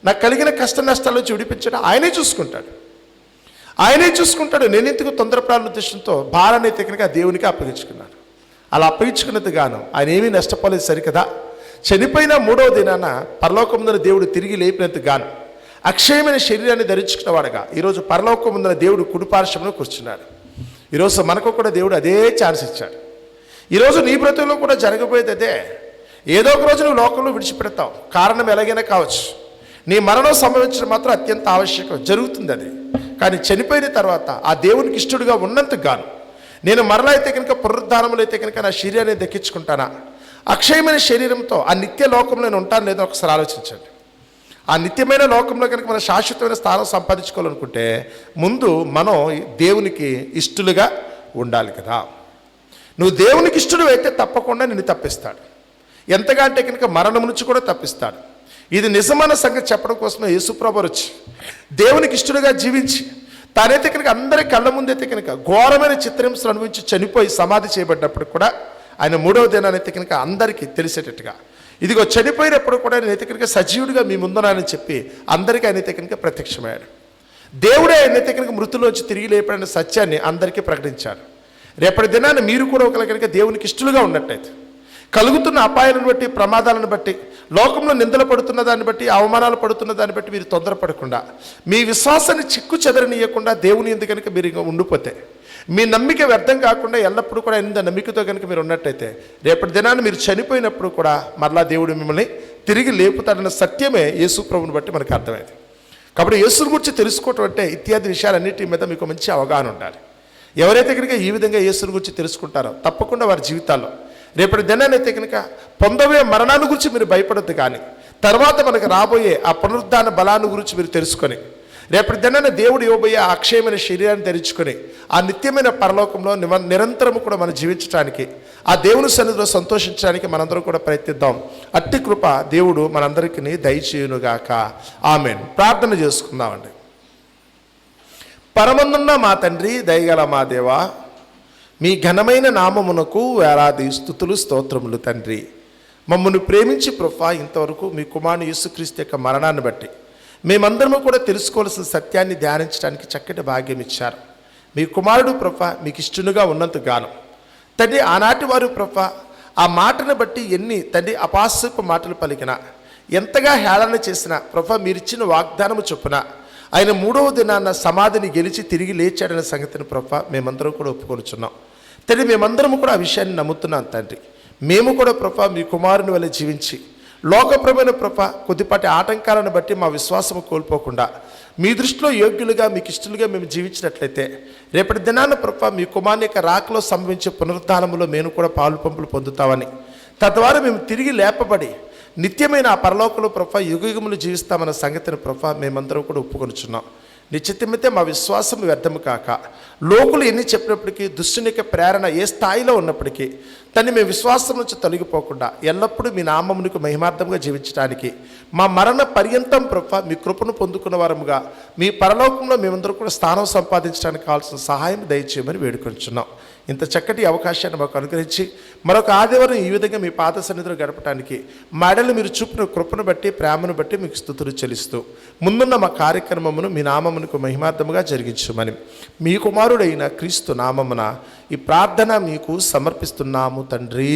నాకు కలిగిన కష్ట నష్టాల నుంచి విడిపించడా, ఆయనే చూసుకుంటాడు. నేను ఎందుకు తొందరపడాలని ఉద్దేశంతో భారాన్ని అయితే కనుక దేవునికి అప్పగించుకున్నాను. అలా అప్పగించుకున్నది గాను ఆయన ఏమీ నష్టపోలేదు సరికదా. చనిపోయిన 3వ దినాన పరలోకముందున దేవుడు తిరిగి లేపినందుకు గాను అక్షయమైన శరీరాన్ని ధరించుకున్నవాడుగా ఈరోజు పరలోకముందున దేవుడు కుడిపార్శ్వంలో కూర్చున్నాడు. ఈరోజు మనకు కూడా దేవుడు అదే ఛాన్స్ ఇచ్చాడు. ఈరోజు నీ బ్రతుకులో కూడా జరగబోయేది అదే. ఏదో ఒక రోజు నువ్వు లోకంలో విడిచిపెడతావు, కారణం ఎలాగైనా కావచ్చు. నీ మరణం సంభవించడం మాత్రం అత్యంత ఆవశ్యకం, జరుగుతుంది అది. కానీ చనిపోయిన తర్వాత ఆ దేవునికి ఇష్టడుగా ఉన్నందుకు గాను నేను మరలా అయితే కనుక పునరుద్ధానములు అయితే కనుక నా శరీరాన్ని దక్కించుకుంటానా, అక్షయమైన శరీరంతో ఆ నిత్య లోకంలో నేను ఉంటాను లేదో ఒకసారి ఆలోచించండి. ఆ నిత్యమైన లోకంలో కనుక మనం శాశ్వతమైన స్థానం సంపాదించుకోవాలనుకుంటే ముందు మనం దేవునికి ఇష్టలుగా ఉండాలి కదా. నువ్వు దేవునికి ఇష్టడు అయితే తప్పకుండా నిన్ను తప్పిస్తాడు. ఎంతగా అంటే కనుక మరణం నుంచి కూడా తప్పిస్తాడు. ఇది నిజమైన సంగతి చెప్పడం కోసమే యేసుప్రభు వచ్చి దేవునికి ఇష్టడుగా జీవించి తానైతే కనుక అందరి కళ్ళ ముందైతే కనుక ఘోరమైన చిత్రహింసలు అనుభవించి చనిపోయి సమాధి చేయబడ్డప్పుడు కూడా ఆయన 3వ దినానైతే కనుక అందరికీ తెలిసేటట్టుగా ఇదిగో చనిపోయినప్పుడు కూడా నేనైతే కనుక సజీవుడిగా మీ ముందున్నానని చెప్పి అందరికీ ఆయనైతే కనుక ప్రత్యక్షమయ్యాడు. దేవుడే ఆయనైతే కనుక మృతుల్లోంచి తిరిగి లేపడిన సత్యాన్ని అందరికీ ప్రకటించాడు. రేపటి దినాన్ని మీరు కూడా ఒకరి కనుక దేవునికి ఇష్టలుగా ఉన్నట్టయితే కలుగుతున్న అపాయాలను బట్టి, ప్రమాదాలను బట్టి, లోకంలో నిందలు పడుతున్న దాన్ని బట్టి, అవమానాలు పడుతున్న దాన్ని బట్టి మీరు తొందరపడకుండా మీ విశ్వాసాన్ని చిక్కు చెదరనీయకుండా దేవుని ఎందుకు కనుక మీరు ఇంకా ఉండిపోతే మీ నమ్మిక వ్యర్థం కాకుండా ఎల్లప్పుడూ కూడా ఎంత నమ్మికతో కనుక మీరు ఉన్నట్టయితే రేపటి దినాన్ని మీరు చనిపోయినప్పుడు కూడా మరలా దేవుడు మిమ్మల్ని తిరిగి లేపుతాడన్న సత్యమే యేసు ప్రభువుని బట్టి మనకు అర్థమైంది. కాబట్టి యేసుని గురించి తెలుసుకోవటం అంటే ఇత్యాది విషయాలన్నిటి మీద మీకు మంచి అవగాహన ఉండాలి. ఎవరైతే కనుక ఈ విధంగా యేసుని గురించి తెలుసుకుంటారో తప్పకుండా వారి జీవితాల్లో రేపటి దినాన్ని అయితే కనుక పొందవే మరణాన్ని గురించి మీరు భయపడద్దు. కానీ తర్వాత మనకు రాబోయే ఆ పునరుద్ధాన బలాన్ని గురించి మీరు తెలుసుకొని రేపటి దినాన దేవుడు ఇవ్వబోయే ఆ అక్షయమైన శరీరాన్ని ధరించుకొని ఆ నిత్యమైన పరలోకంలో నిరంతరం కూడా మనం జీవించడానికి ఆ దేవుని సన్నిధిలో సంతోషించడానికి మనందరం కూడా ప్రయత్నిద్దాం. అట్టి కృప దేవుడు మనందరికీ దయచేయునుగాక. ఆమేన్. ప్రార్థన చేసుకుందామండి. పరమందున్న మా తండ్రి, దయగల మా దేవా, మీ ఘనమైన నామమునకు వేలాది స్తుతులు స్తోత్రములు తండ్రి. మమ్మల్ని ప్రేమించి ప్రభా ఇంతవరకు మీ కుమారుని యేసుక్రీస్తు యొక్క మరణాన్ని బట్టి మేమందరము కూడా తెలుసుకోవాల్సిన సత్యాన్ని ధ్యానించడానికి చక్కటి భాగ్యం ఇచ్చారు. మీ కుమారుడు ప్రభా మీకు ఇష్టనుగా ఉన్నంతగాను తండ్రి, ఆనాటి వారు ప్రభా ఆ మాటను బట్టి ఎన్ని తండ్రి అపాస్యపు మాటలు పలికినా, ఎంతగా హేళన చేసినా ప్రభా మీరిచ్చిన వాగ్దానము చొప్పున ఆయన 3వ దినాన్న సమాధిని గెలిచి తిరిగి లేచాడనే సంగతిని ప్రభా మేమందరం కూడా ఒప్పుకొనుచున్నాం తండ్రి. మేమందరము కూడా ఆ విషయాన్ని నమ్ముతున్నాం తండ్రి. మేము కూడా ప్రభా మీ కుమారుని వల్ల జీవించి లోకప్రమైన ప్రభా కొద్దిపాటి ఆటంకాలను బట్టి మా విశ్వాసము కోల్పోకుండా మీ దృష్టిలో యోగ్యులుగా మీకు ఇష్టలుగా మేము జీవించినట్లయితే రేపటి దినాన ప్రభా మీ కుమారుని యొక్క రాకలో సంభవించే పునరుద్ధానములో మేము కూడా పాలు పంపులు పొందుతామని, తద్వారా మేము తిరిగి లేపబడి నిత్యమైన ఆ పరలోకంలో ప్రభా యుగయుగములు జీవిస్తామన్న సంగతిని ప్రభా మేమందరం కూడా ఒప్పుకొనుచున్నాం. నిశ్చితమైతే మా విశ్వాసం వ్యర్థము కాక లోకులు ఎన్ని చెప్పినప్పటికీ, దుష్టుని యొక్క ప్రేరణ ఏ స్థాయిలో ఉన్నప్పటికీ తన్ని మేము విశ్వాసం నుంచి తొలగిపోకుండా ఎల్లప్పుడూ మీ నామమునికి మహిమార్థంగా జీవించడానికి మా మరణ పర్యంతం ప్రభా మీ కృపను పొందుకున్న వారముగా మీ పరలోకంలో మేమందరం కూడా స్థానం సంపాదించడానికి కావాల్సిన సహాయం దయచేయమని వేడుకొంచున్నాం. ఇంత చక్కటి అవకాశాన్ని మాకు అనుగ్రహించి మరొక ఆదివారం ఈ విధంగా మీ పాద సన్నిధిలో గడపడానికి మాడలు మీరు చూపిన కృపను బట్టి, ప్రేమను బట్టి మీకు స్తుతులు చెల్లిస్తూ ముందున్న మా కార్యక్రమమును మీ నామమునకు మహిమార్థముగా జరిగించమని మీ కుమారుడైన క్రీస్తు నామమున ఈ ప్రార్థన మీకు సమర్పిస్తున్నాము తండ్రి.